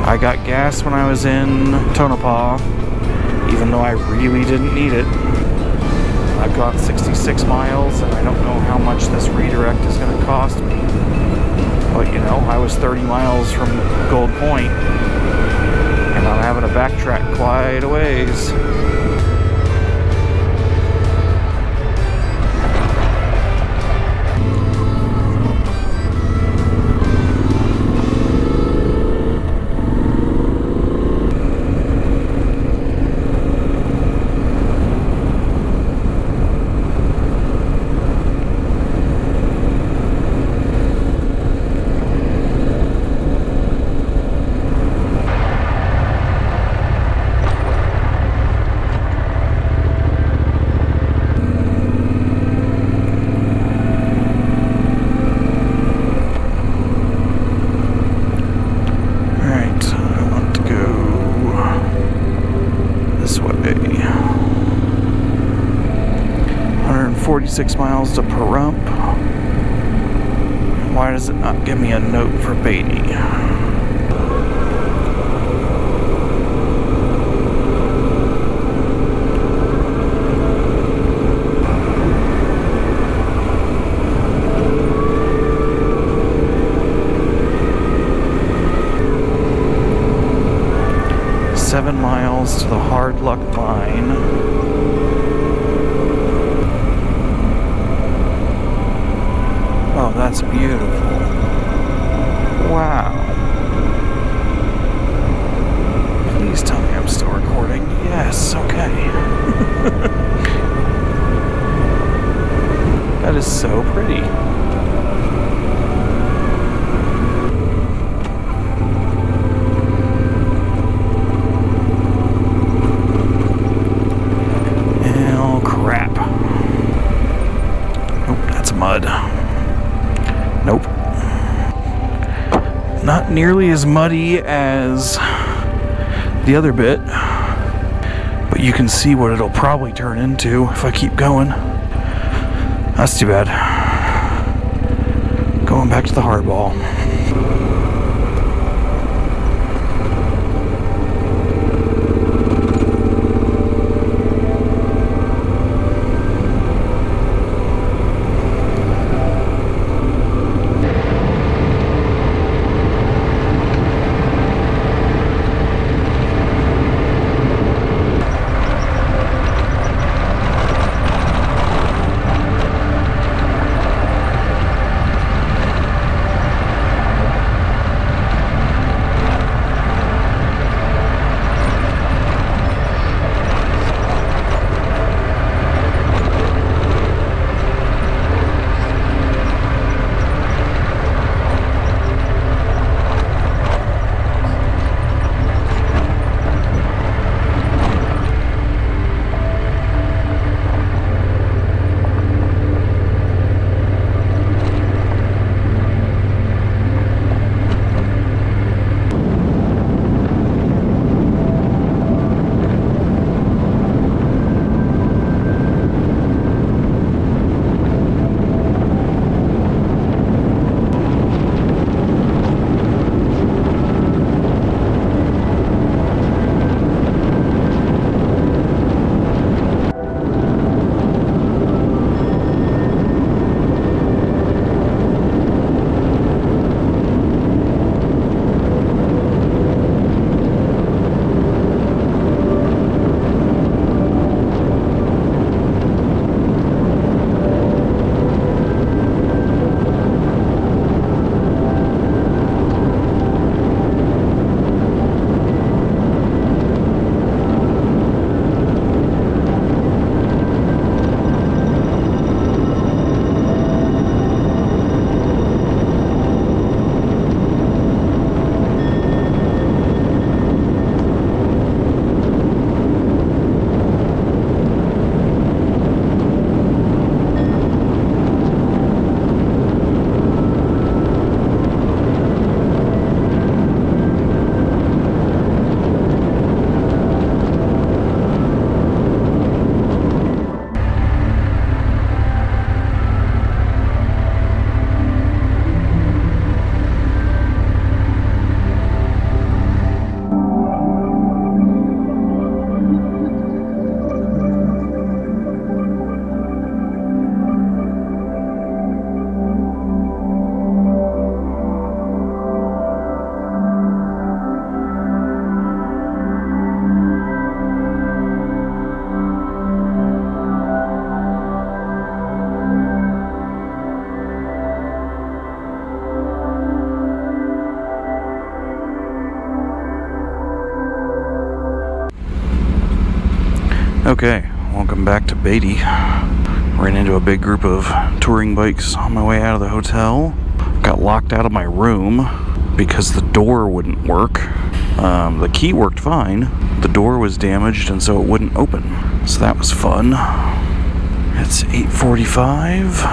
I got gas when I was in Tonopah, even though I really didn't need it. I've got 66 miles, and I don't know how much this redirect is going to cost me. But, you know, I was 30 miles from Gold Point, and I'm having to backtrack quite a ways. This way. 146 miles to Pahrump. Why does it not give me a note for Beatty? Miles to the Hard Luck Mine. Oh, that's beautiful. Wow. Please tell me I'm still recording. Yes, okay. That is so pretty. Not nearly as muddy as the other bit, but you can see what it'll probably turn into if I keep going. That's too bad. Going back to the hardball. Okay, welcome back to Beatty. Ran into a big group of touring bikes on my way out of the hotel. Got locked out of my room because the door wouldn't work. The key worked fine. The door was damaged and so it wouldn't open. So that was fun. It's 8:45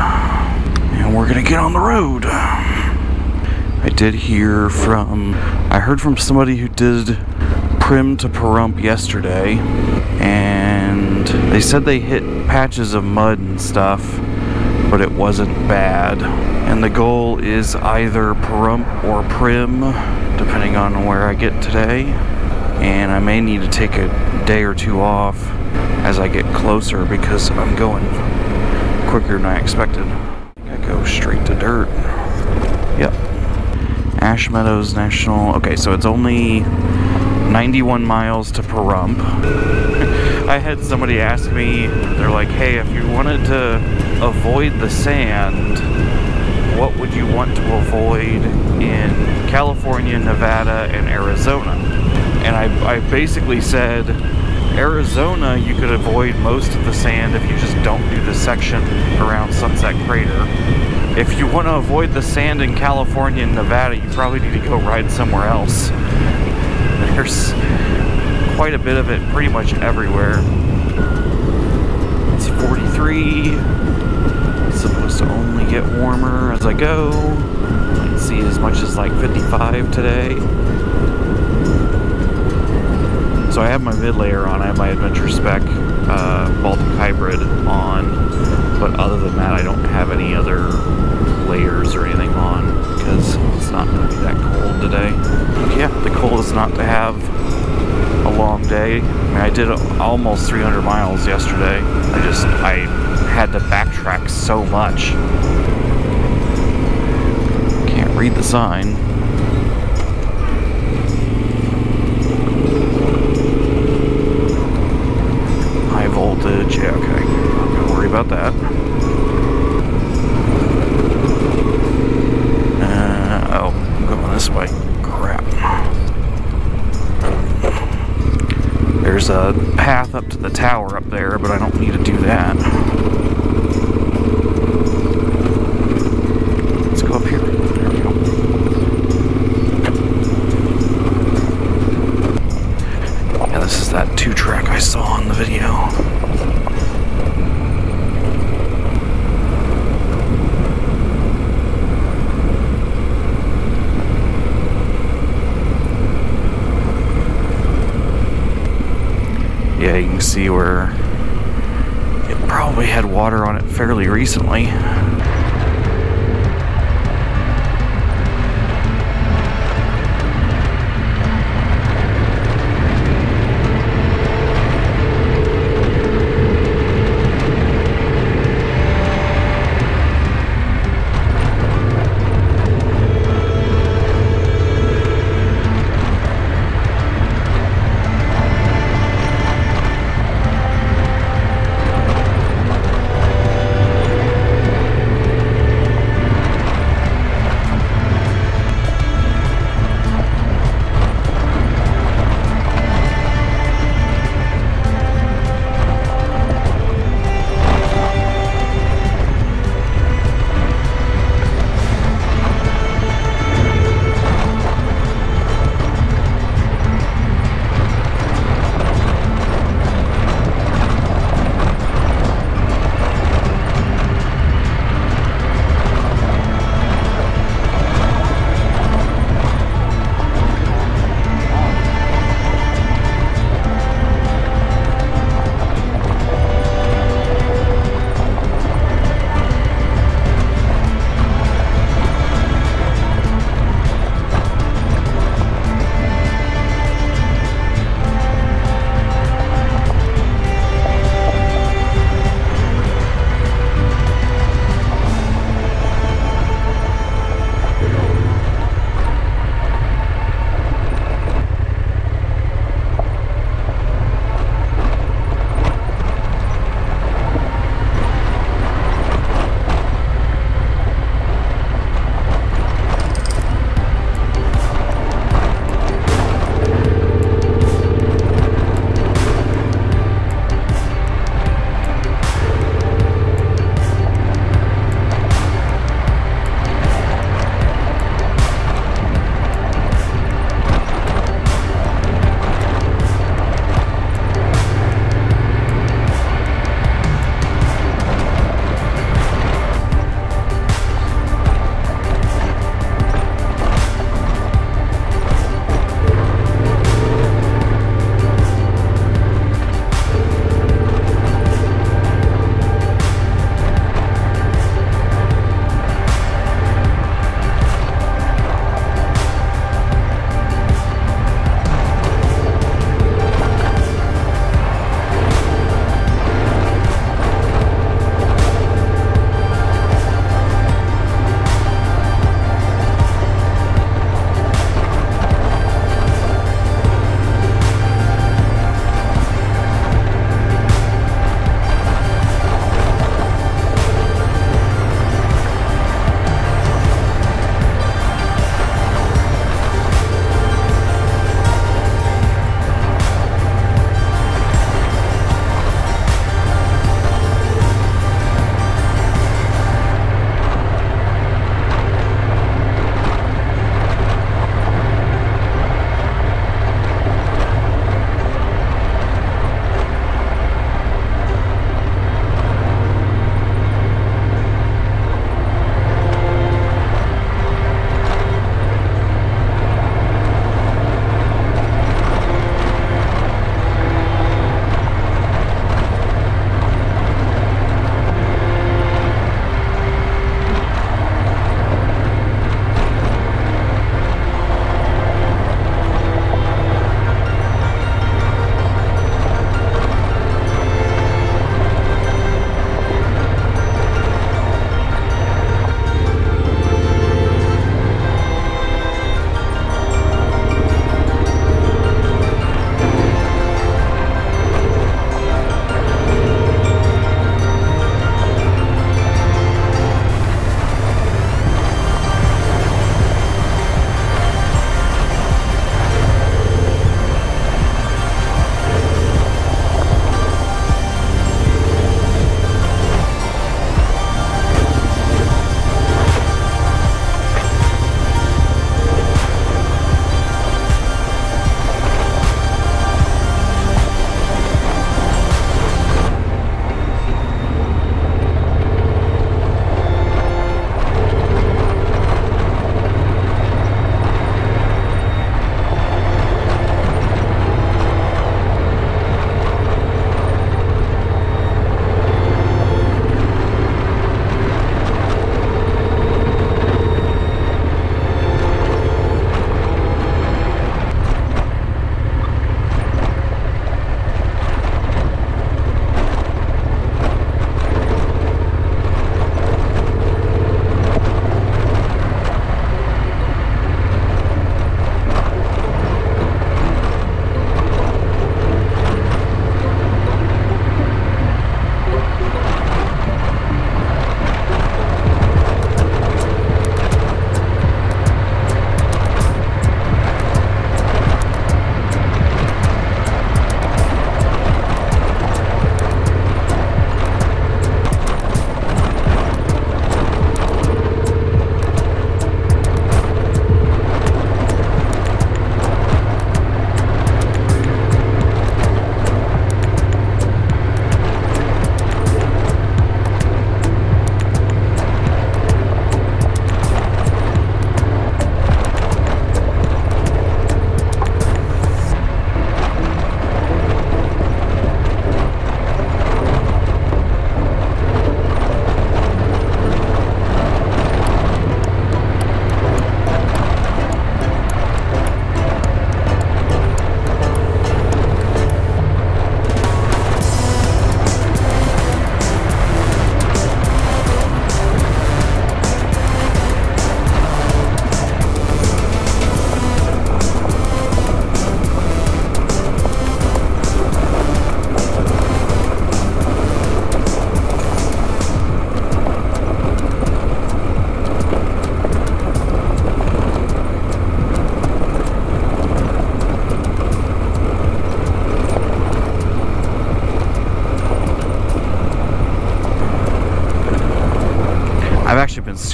and we're gonna get on the road. I heard from somebody who did Prim to Pahrump yesterday, and they said they hit patches of mud and stuff, but it wasn't bad. And the goal is either Pahrump or Prim, depending on where I get today. And I may need to take a day or two off as I get closer because I'm going quicker than I expected. I go straight to dirt. Yep. Ash Meadows National. Okay, so it's only 91 miles to Pahrump. I had somebody ask me, they're like, hey, if you wanted to avoid the sand, what would you want to avoid in California, Nevada, and Arizona? And I basically said, Arizona, you could avoid most of the sand if you just don't do the section around Sunset Crater. If you want to avoid the sand in California and Nevada, you probably need to go ride somewhere else. There's quite a bit of it pretty much everywhere. It's 43. It's supposed to only get warmer as I go. Let's see as much as like 55 today. So I have my mid layer on, I have my adventure spec Baltic hybrid on, but other than that I don't have any other layers or anything on because it's not going to be that cold today. Yeah, the goal is not to have a long day. I mean, I did almost 300 miles yesterday. I had to backtrack so much. Can't read the sign. High voltage, yeah, okay. Not gonna worry about that. Oh, I'm going this way. Crap. There's a path up to the tower up there, but I don't need to do that. Let's go up here. There we go. Yeah, this is that 2-track I saw on the video. Yeah, you can see where it probably had water on it fairly recently.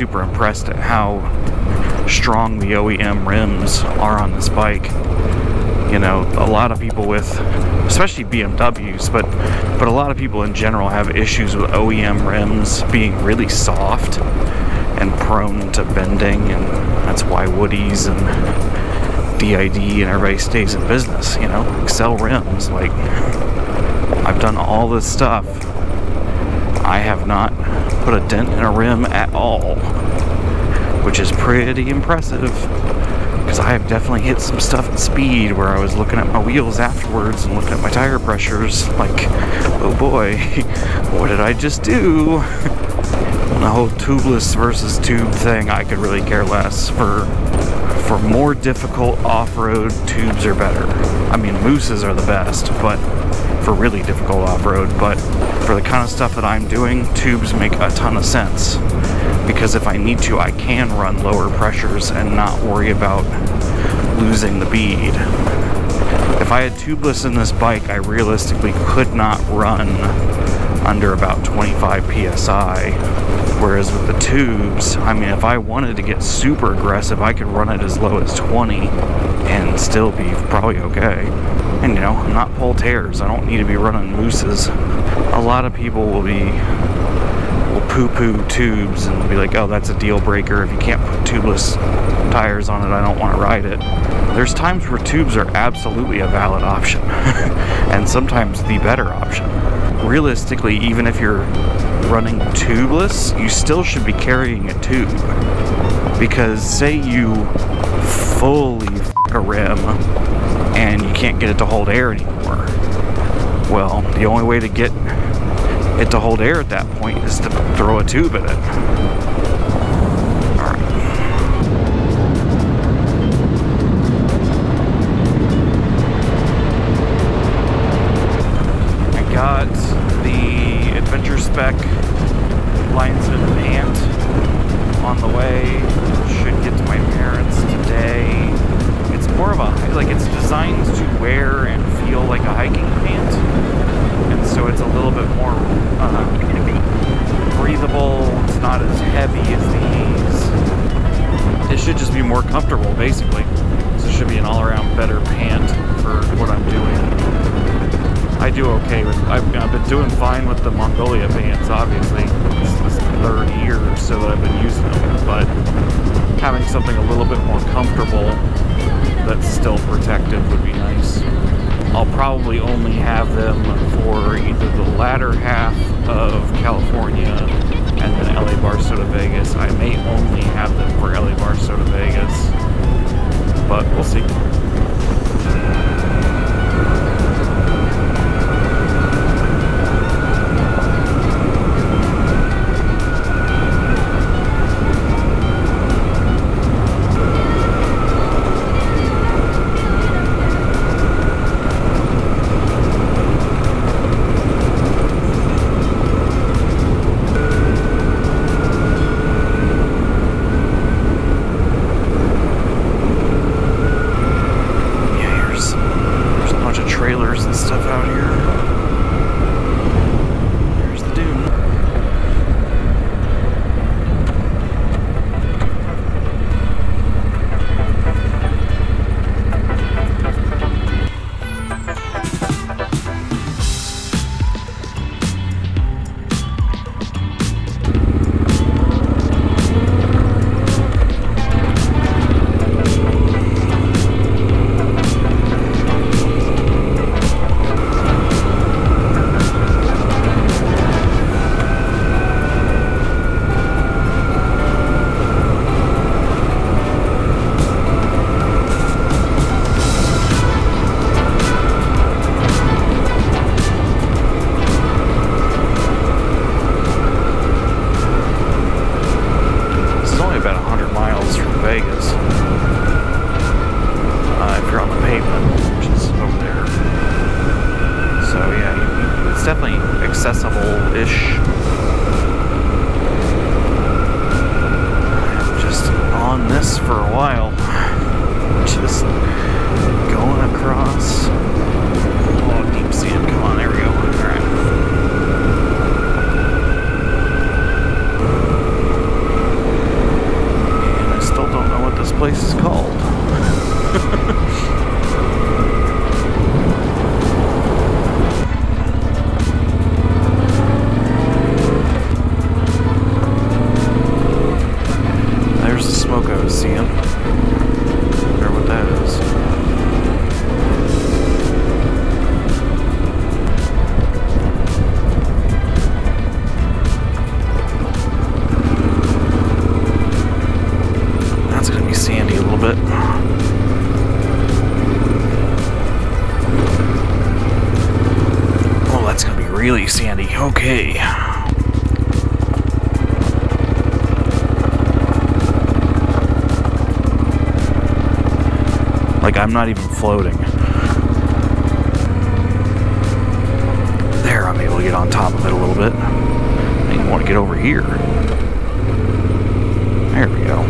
super impressed at how strong the OEM rims are on this bike. You know, a lot of people with, especially BMWs, but a lot of people in general have issues with OEM rims being really soft and prone to bending, and that's why Woody's and DID and everybody stays in business, you know, Excel rims. Like, I've done all this stuff. I have not put a dent in a rim at all, which is pretty impressive, because I have definitely hit some stuff at speed where I was looking at my wheels afterwards and looking at my tire pressures like, oh boy, what did I just do? The whole tubeless versus tube thing, I could really care less. For more difficult off-road, tubes are better. I mean, mooses are the best, but for really difficult off-road, but for the kind of stuff that I'm doing, tubes make a ton of sense, because if I need to, I can run lower pressures and not worry about losing the bead. If I had tubeless in this bike, I realistically could not run under about 25 psi, whereas with the tubes, I mean, if I wanted to get super aggressive, I could run it as low as 20 and still be probably okay. And you know, I'm not pull tears. I don't need to be running mooses. A lot of people will poo-poo tubes and be like, oh, that's a deal breaker. If you can't put tubeless tires on it, I don't want to ride it. There's times where tubes are absolutely a valid option, and sometimes the better option. Realistically, even if you're running tubeless, you still should be carrying a tube, because say you fully f*** a rim and you can't get it to hold air anymore. Well, the only way to get it to hold air at that point is to throw a tube in it. Alright. I got the Adventure Spec linesman pant on the way. Should get to my parents today. It's more of a, like, it's designed to wear and feel like a hiking pant, and so it's a little bit more breathable. It's not as heavy as these. It should just be more comfortable, basically. So it should be an all-around better pant for what I'm doing. I do okay with, I've been doing fine with the Mongolia pants, obviously. It's the third year or so that I've been using them, but having something a little bit more comfortable that's still protective would be nice. I'll probably only have them for either the latter half of California and then LA Barstow Vegas. I may only have them for LA Barstow Vegas, but we'll see. Accessible-ish. Just on this for a while. Just going across. Oh, deep sand. Come on, there we go. Alright. There's the smoke I was seeing. Wonder what that is. That's gonna be sandy a little bit. Oh, that's gonna be really sandy. Okay. Like I'm not even floating. There, I'm able to get on top of it a little bit. I even want to get over here. There we go.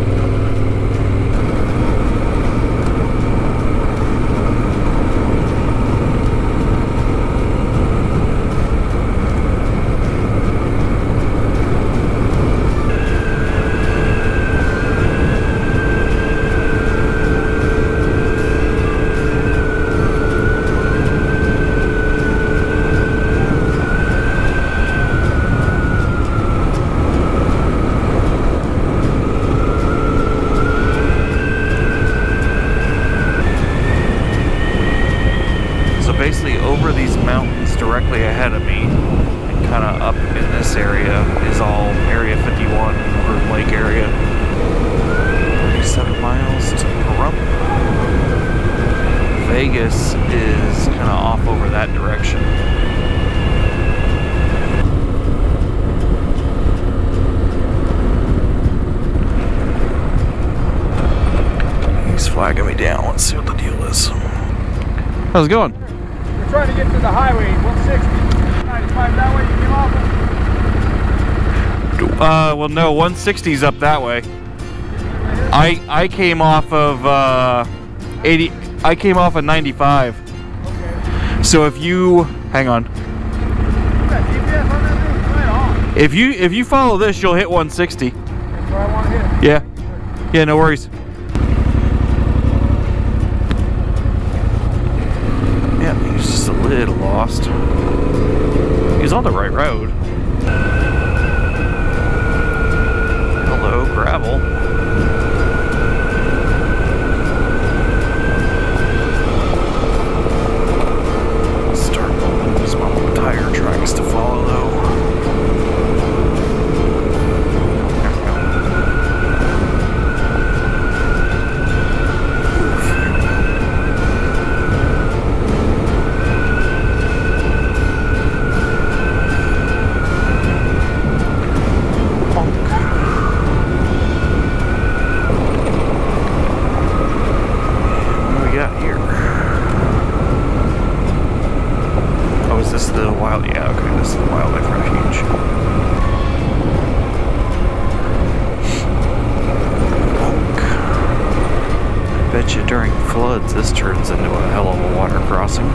Basically over these mountains directly ahead of me and kind of up in this area is all Area 51, Groom Lake area. 37 miles to Pahrump. Vegas is kind of off over that direction. He's flagging me down. Let's see what the deal is. How's it going? Trying to get to the highway, 160, 95 that way you came off of? Well no, 160's up that way. I came off of 80. I came off of 95. Okay. So if you hang on, You got GPS on that thing? Right on. if you follow this, you'll hit 160. That's where I want to hit. Yeah, yeah, no worries. Yeah, he's just a little lost. He's on the right road. Hello, gravel. Start pulling small tire tracks to follow though. There we go. Yeah, okay, this is the wildlife refuge. I bet you during floods this turns into a hell of a water crossing.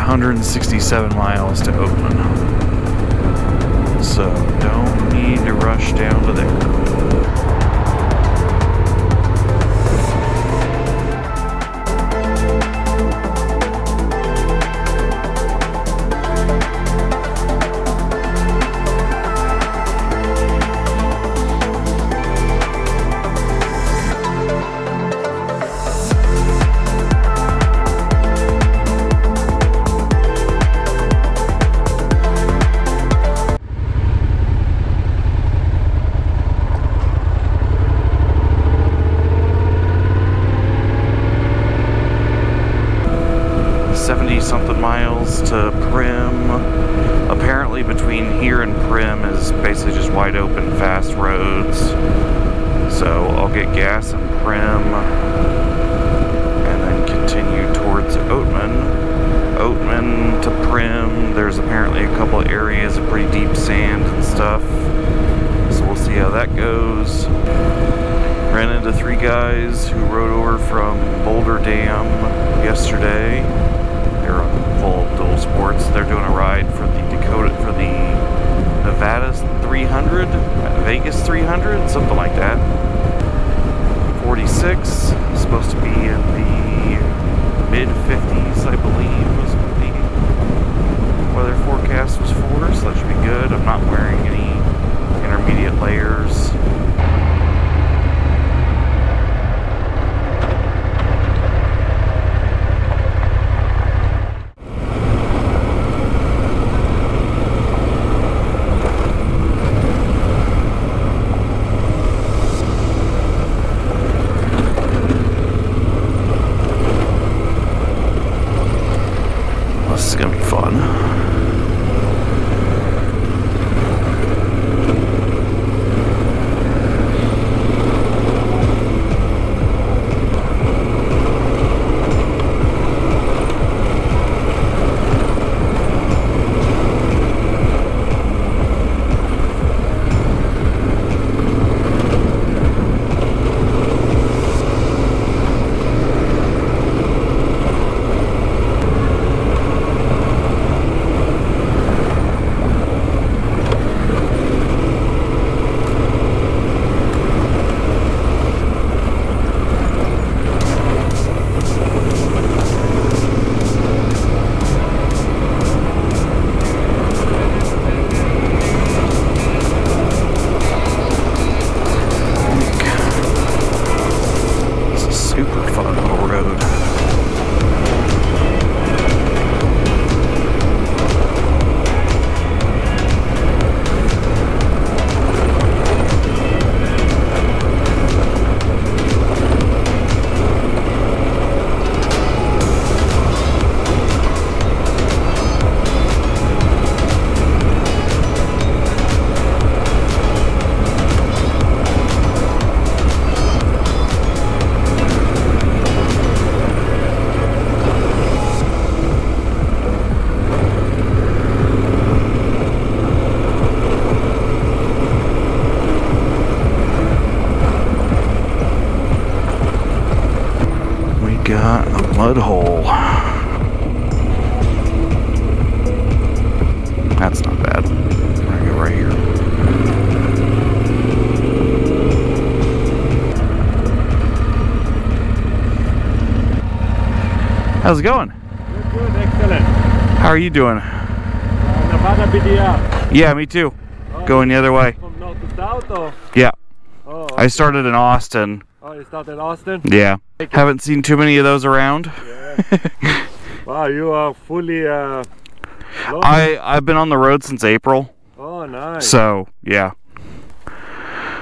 167 miles to Oatman. So don't need to rush down to there. Something miles to Prim. Apparently between here and Prim is basically just wide open fast roads, so I'll get gas in Prim and then continue towards Oatman to Prim. There's apparently a couple of areas of pretty deep sand and stuff, so we'll see how that goes. Ran into 3 guys who rode over from Boulder Dam yesterday. They're full dual sports. They're doing a ride for the Nevada 300, Vegas 300, something like that. 46, supposed to be in the mid-50s, I believe, was what the weather forecast was for, so that should be good. I'm not wearing any intermediate layers. This is gonna be fun. Got a mud hole. That's not bad. I'm gonna go right here. How's it going? Good, excellent. How are you doing? Nevada BDR. Yeah, me too. Going the other way. From north to south, or? Yeah. Oh, okay. I started in Austin. Oh, you started in Austin? Yeah. Haven't seen too many of those around. Yeah. Wow, you are fully I've been on the road since April. Oh, nice. So, yeah.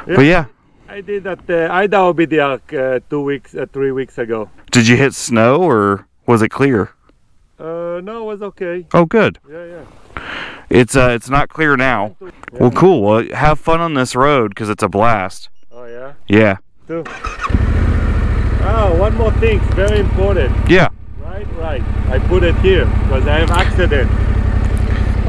But yeah. I did that Idaho BDR 3 weeks ago. Did you hit snow or was it clear? No, it was okay. Oh, good. Yeah. It's not clear now. Yeah. Well, cool. Well, have fun on this road because it's a blast. Oh, yeah? Yeah. Too. Oh, one more thing, very important. Yeah. Right. I put it here because I have accident.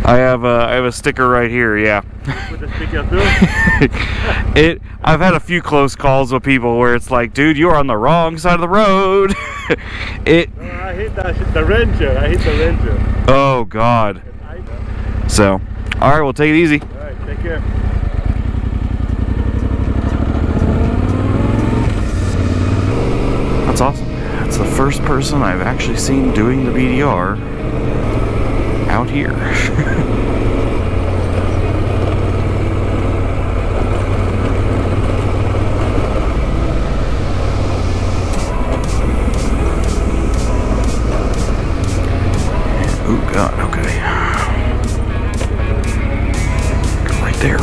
I have a sticker right here. Yeah. With the sticker too? I've had a few close calls with people where it's like, dude, you're on the wrong side of the road. No, I hit the ranger. I hit the ranger. Oh God. So, all right, we'll take it easy. All right, take care. That's awesome. That's the first person I've actually seen doing the BDR out here. Oh God, okay. Go right there.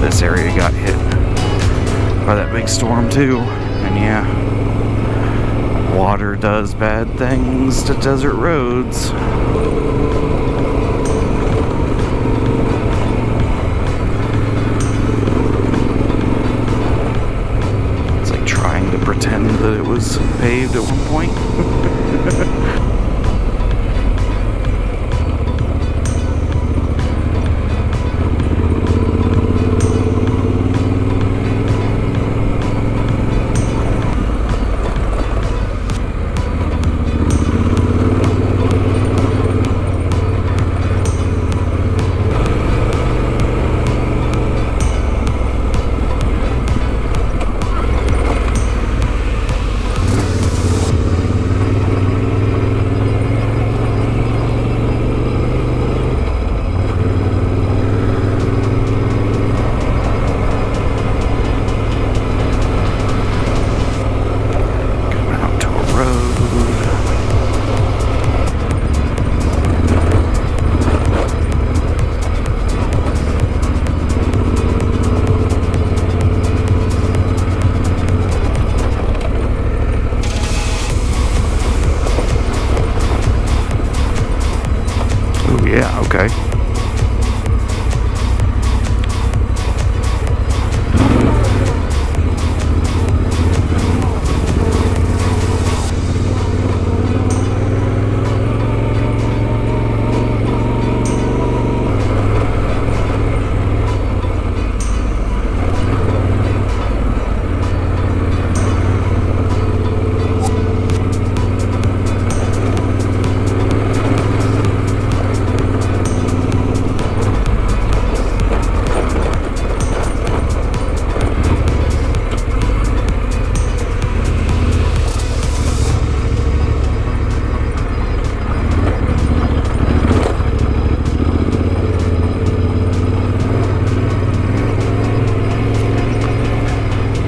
This area got hit by that big storm too, and yeah, water does bad things to desert roads. It's like trying to pretend that it was paved at one point. Yeah, okay.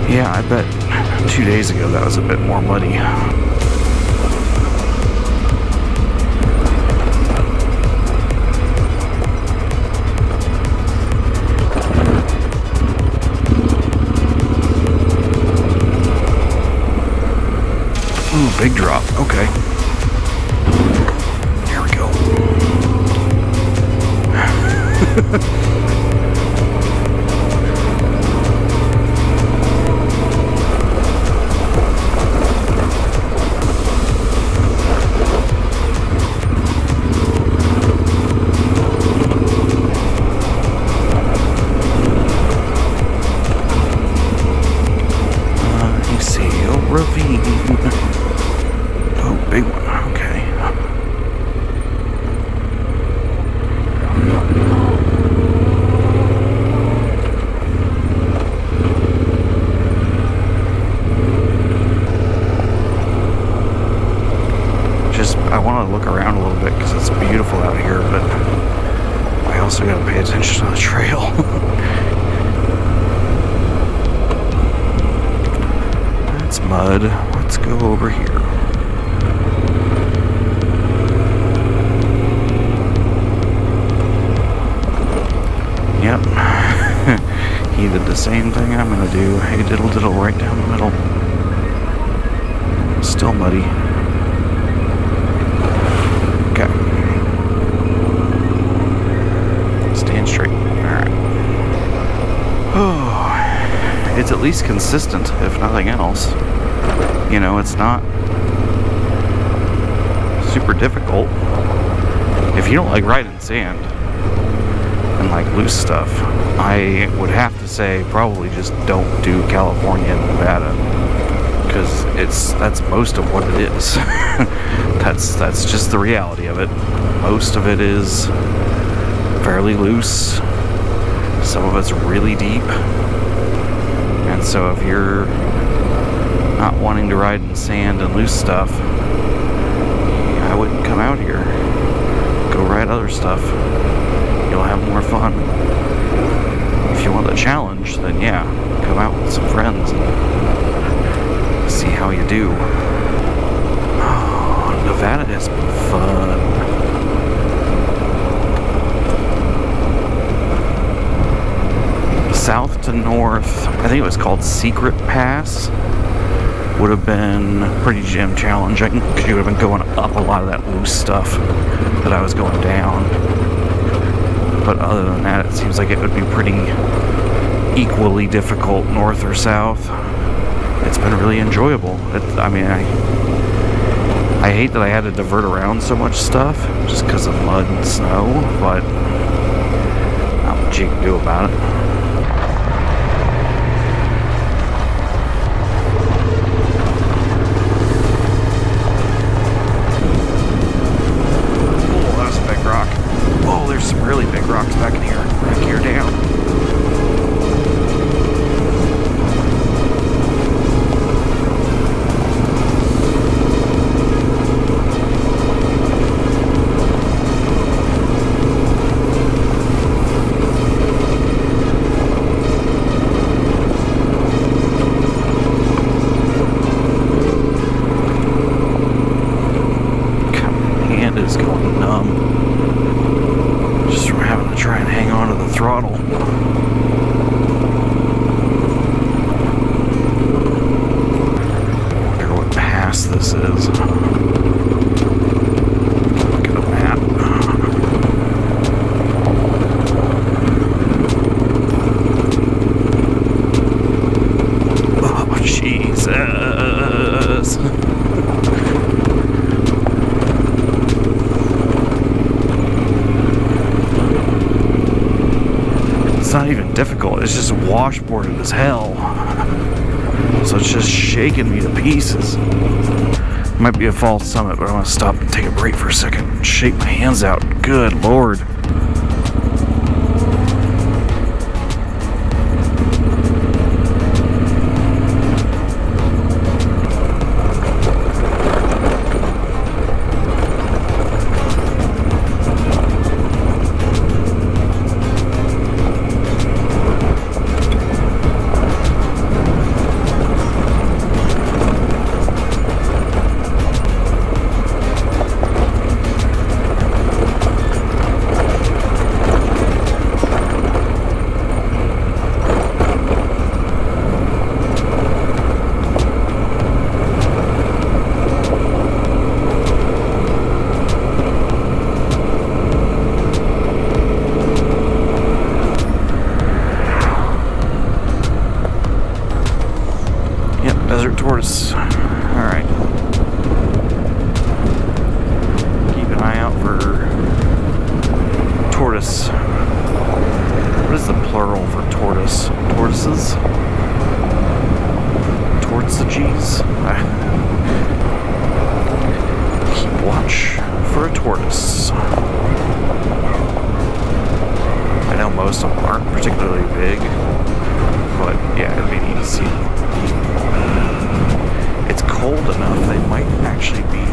Yeah, I bet 2 days ago that was a bit more muddy. Ooh, big drop. Okay. Here we go. Ravine. Oh, big one. Okay. I want to look around a little bit because it's beautiful out here, but I also got to pay attention to the trail. That's mud. Let's go over here. Yep. He did the same thing I'm gonna do. Hey, diddle diddle right down the middle. Still muddy. Okay. Stand straight. Alright. Oh, it's at least consistent, if nothing else. You know, it's not super difficult. If you don't like riding sand and like loose stuff, I would have to say probably just don't do California and Nevada, because that's most of what it is. that's just the reality of it. Most of it is fairly loose. Some of it's really deep. And so if you're not wanting to ride in sand and loose stuff, I wouldn't come out here. Go ride other stuff. You'll have more fun. If you want the challenge, then yeah, come out with some friends and see how you do. Oh, Nevada has been fun. South to north, I think it was called Secret Pass, would have been pretty damn challenging, because you would have been going up a lot of that loose stuff that I was going down. But other than that, it seems like it would be pretty equally difficult north or south. It's been really enjoyable. I mean, I hate that I had to divert around so much stuff just because of mud and snow, but not much you can do about it. There's some really big rocks back in here. Back here down. God, my hand is going numb. Try and hang on to the throttle. Wonder what pass this is. Look at the map. Oh, Jesus. It's not even difficult, it's just washboarded as hell. So it's just shaking me to pieces. Might be a false summit, but I'm gonna stop and take a break for a second and shake my hands out. Good Lord. Desert tortoise. Alright. Keep an eye out for tortoise. What is the plural for tortoise? Tortoises? Tortoises? Keep watch for a tortoise. I know most of them aren't particularly big, but yeah, it'd be neat to see. It's cold enough they might actually be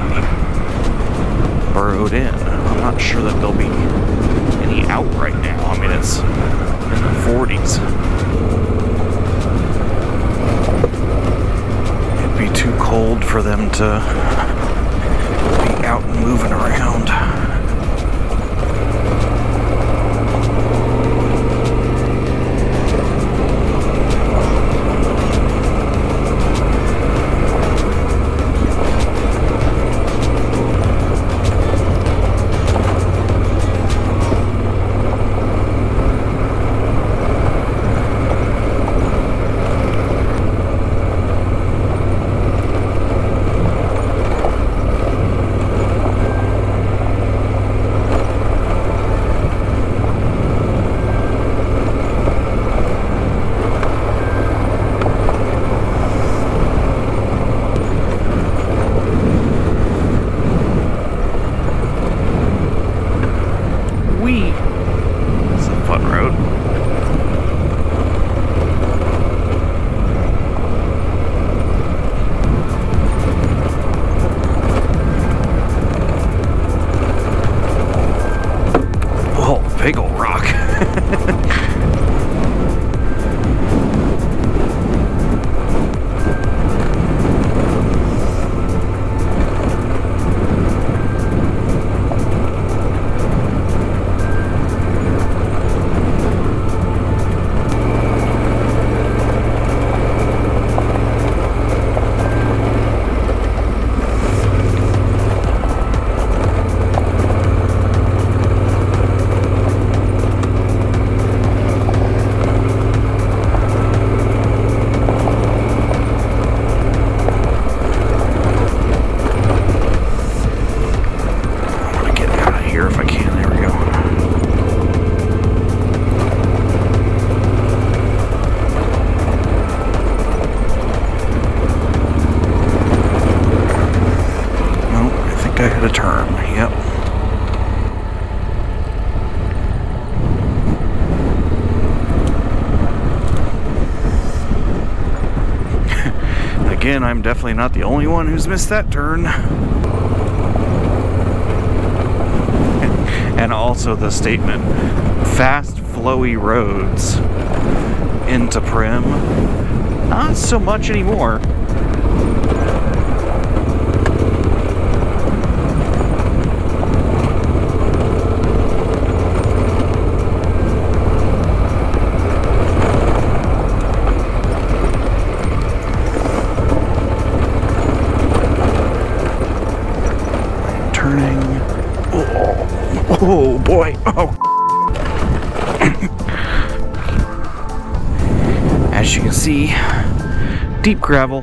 burrowed in. I'm not sure that there'll be any out right now. I mean, it's in the 40s. It'd be too cold for them to be out and moving around. Again, I'm definitely not the only one who's missed that turn. And also the statement, fast, flowy roads into Prim. Not so much anymore. Oh boy, oh. As you can see, deep gravel.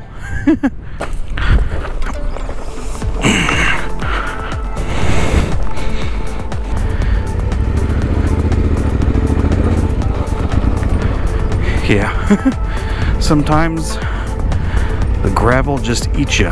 Yeah, sometimes the gravel just eats you.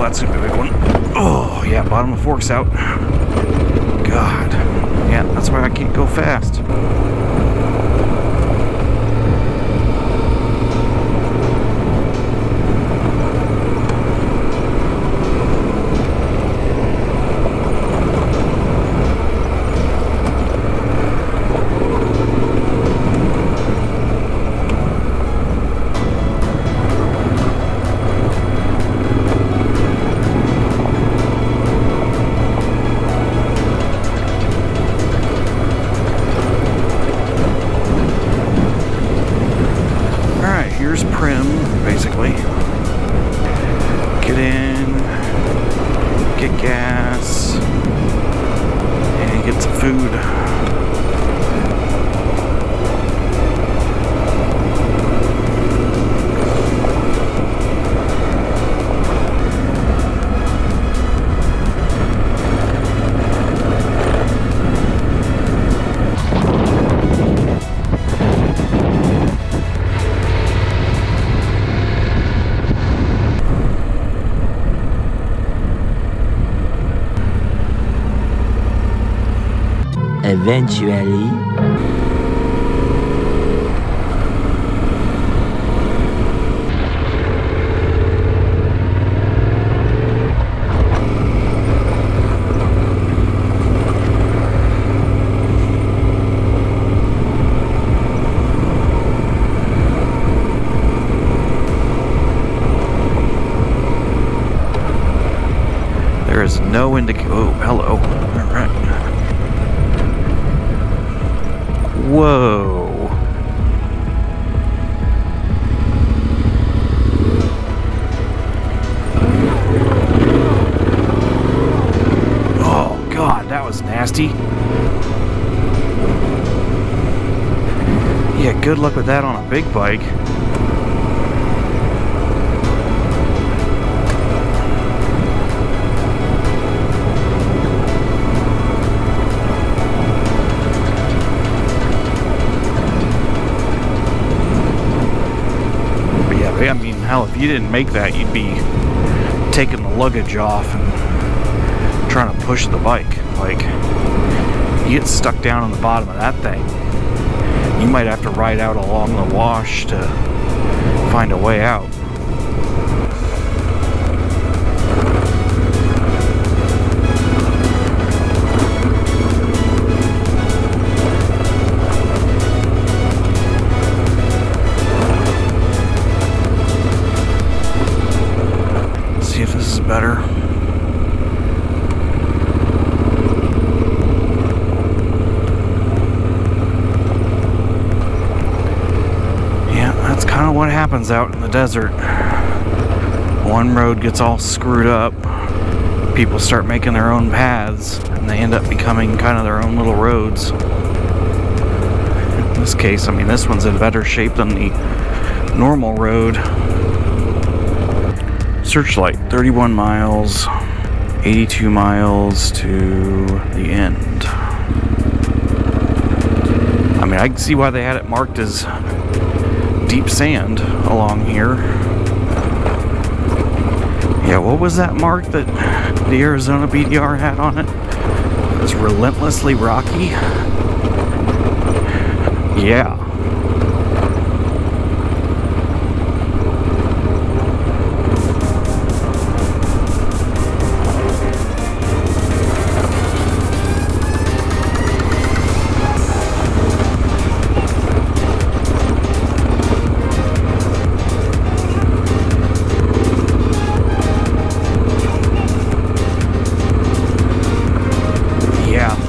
That's a big one. Oh, yeah, bottom of the fork's out. God. Yeah, that's why I can't go fast. Here's Prim, basically. Get in, get gas, and get some food. Eventually, there is no indication. Oh, hello. All right. Whoa. Oh, God, that was nasty. Yeah, good luck with that on a big bike. I mean, hell, if you didn't make that, you'd be taking the luggage off and trying to push the bike. Like, you get stuck down on the bottom of that thing, you might have to ride out along the wash to find a way out. what happens out in the desert. One road gets all screwed up, people start making their own paths, and they end up becoming kind of their own little roads. In this case, I mean, this one's in better shape than the normal road. Searchlight, 31 miles, 82 miles to the end. I mean, I can see why they had it marked as deep sand along here. Yeah, what was that mark that the Arizona BDR had on it? It was relentlessly rocky. Yeah.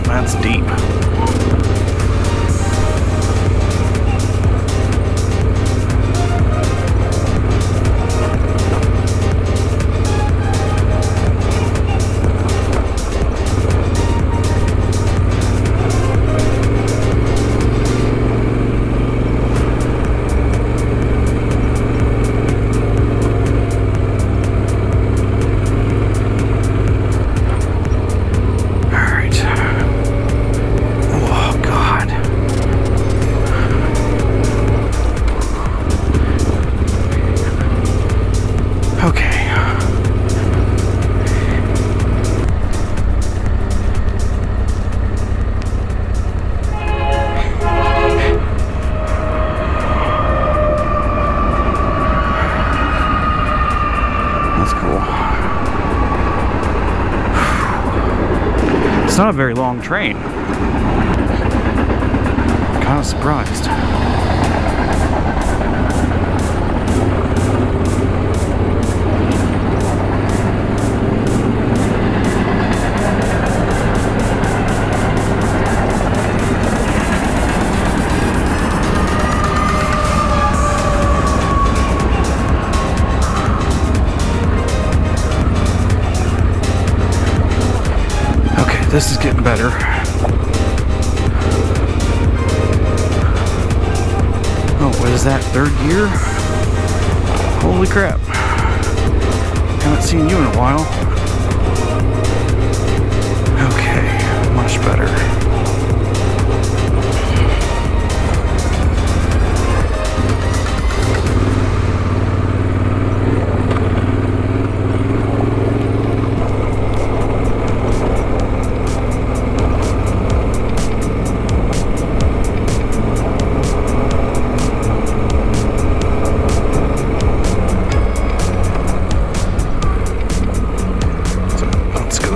That's deep. It's not a very long train. Kind of surprised. This is getting better. Oh, what is that? Third gear? Holy crap. Haven't seen you in a while. Okay, much better.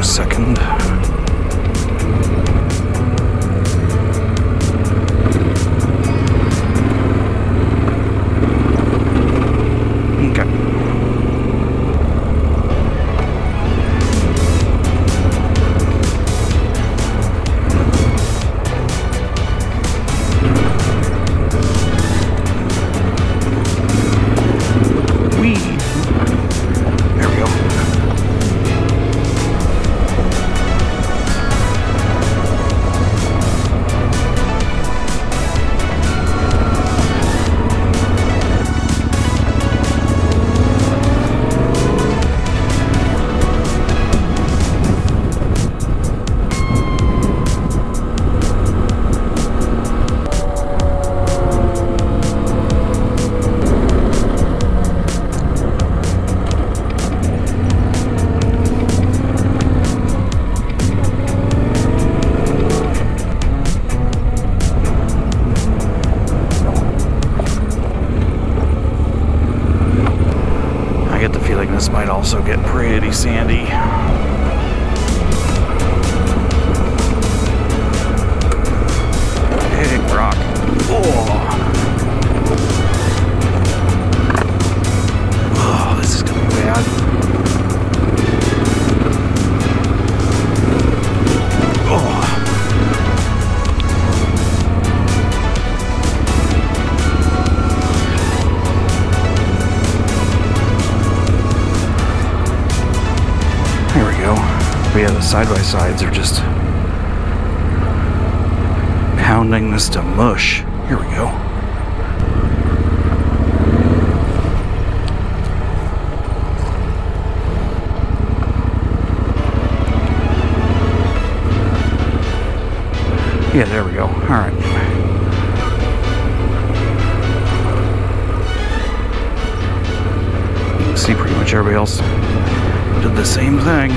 Second. Okay. There we go. This might also get pretty sandy. Big rock. Oh, this is gonna be bad. the side-by-sides are just pounding this to mush. Here we go. Yeah, there we go. All right. You can see pretty much everybody else did the same thing.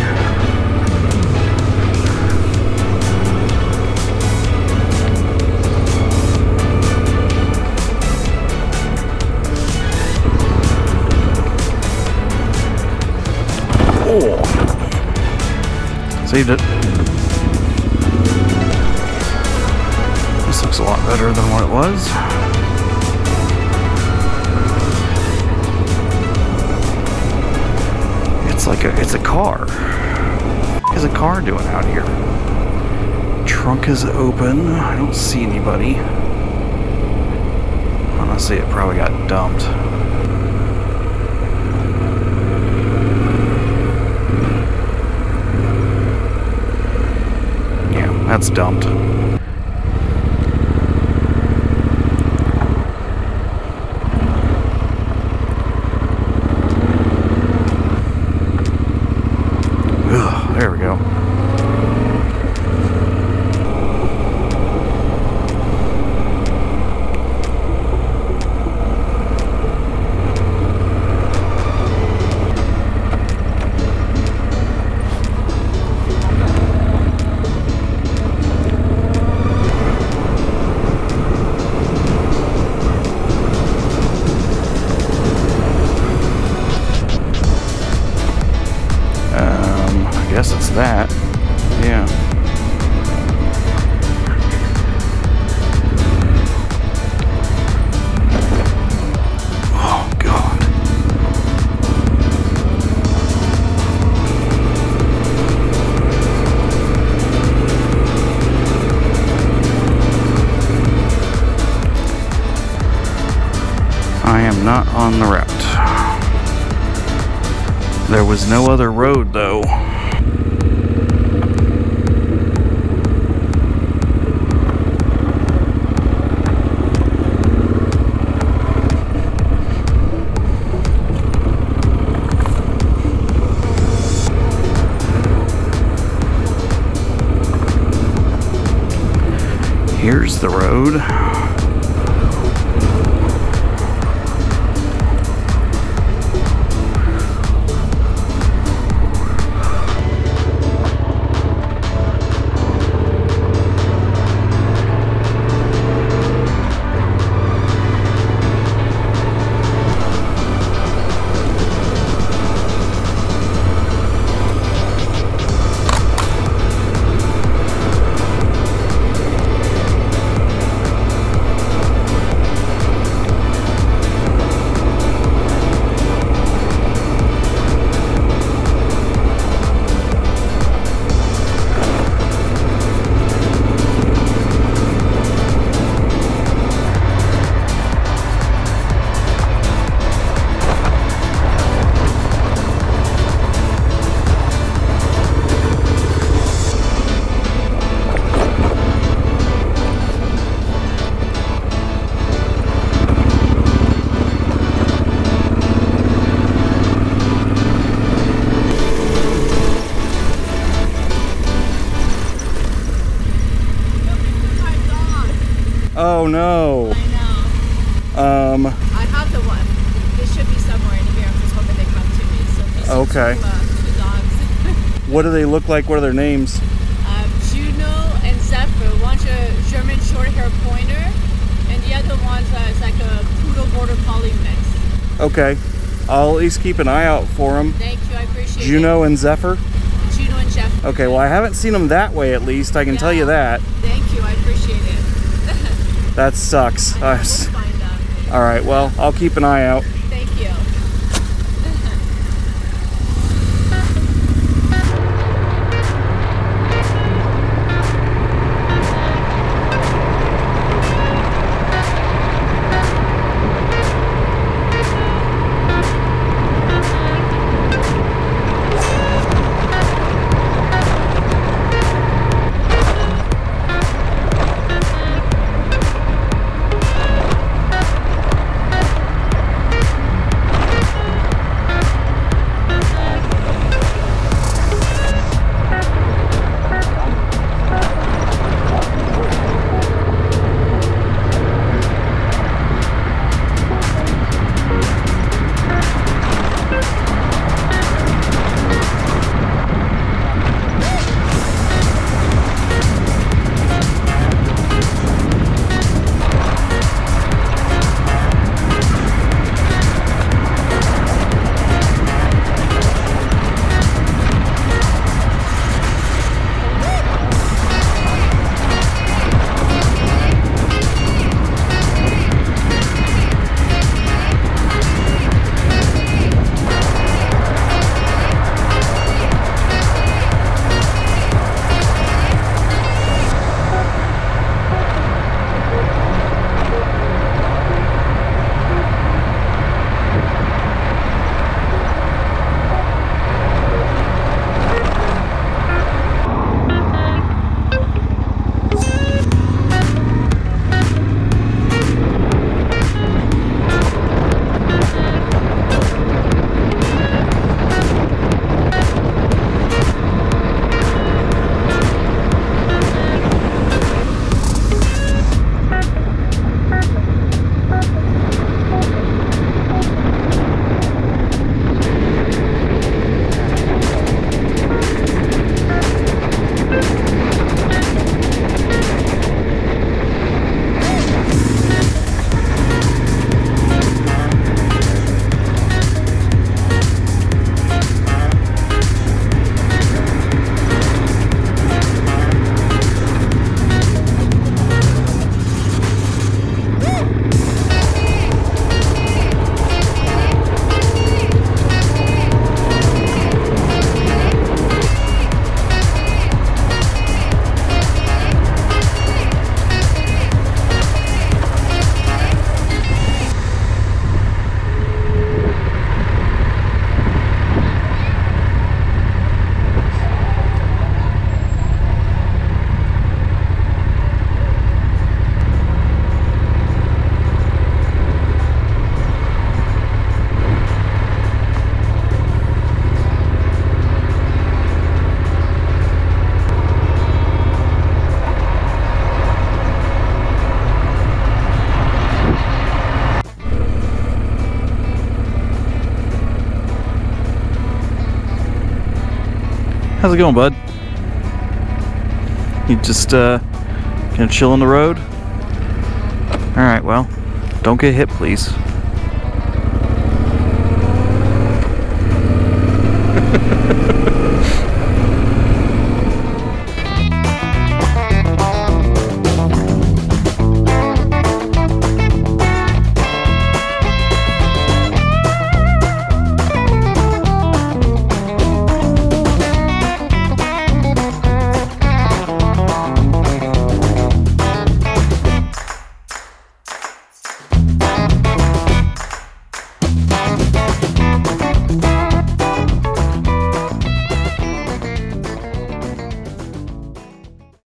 Oh! Saved it. This looks a lot better than what it was. It's a car. What is a car doing out here? Trunk is open. I don't see anybody. Honestly, it probably got dumped. Yeah, that's dumped. There we go. I guess it's that. Yeah. Oh, God. I am not on the route. There was no other road, though. Here's the road. Oh no. I know. I have the one. They should be somewhere in here. I'm just hoping they come to me. So these okay. Two dogs. What do they look like? What are their names? Juno and Zephyr. One's a German short-haired pointer, and the other one's is like a poodle border collie mix. Okay. I'll at least keep an eye out for them. Thank you. I appreciate it. Juno and Zephyr? Juno and Zephyr. Okay, well I haven't seen them that way at least. I can tell you that. Thank you. I appreciate it. That sucks. We'll find out. All right, well, I'll keep an eye out. Thank you. How's it going, bud? You just gonna chill on the road? Alright, well, don't get hit, please.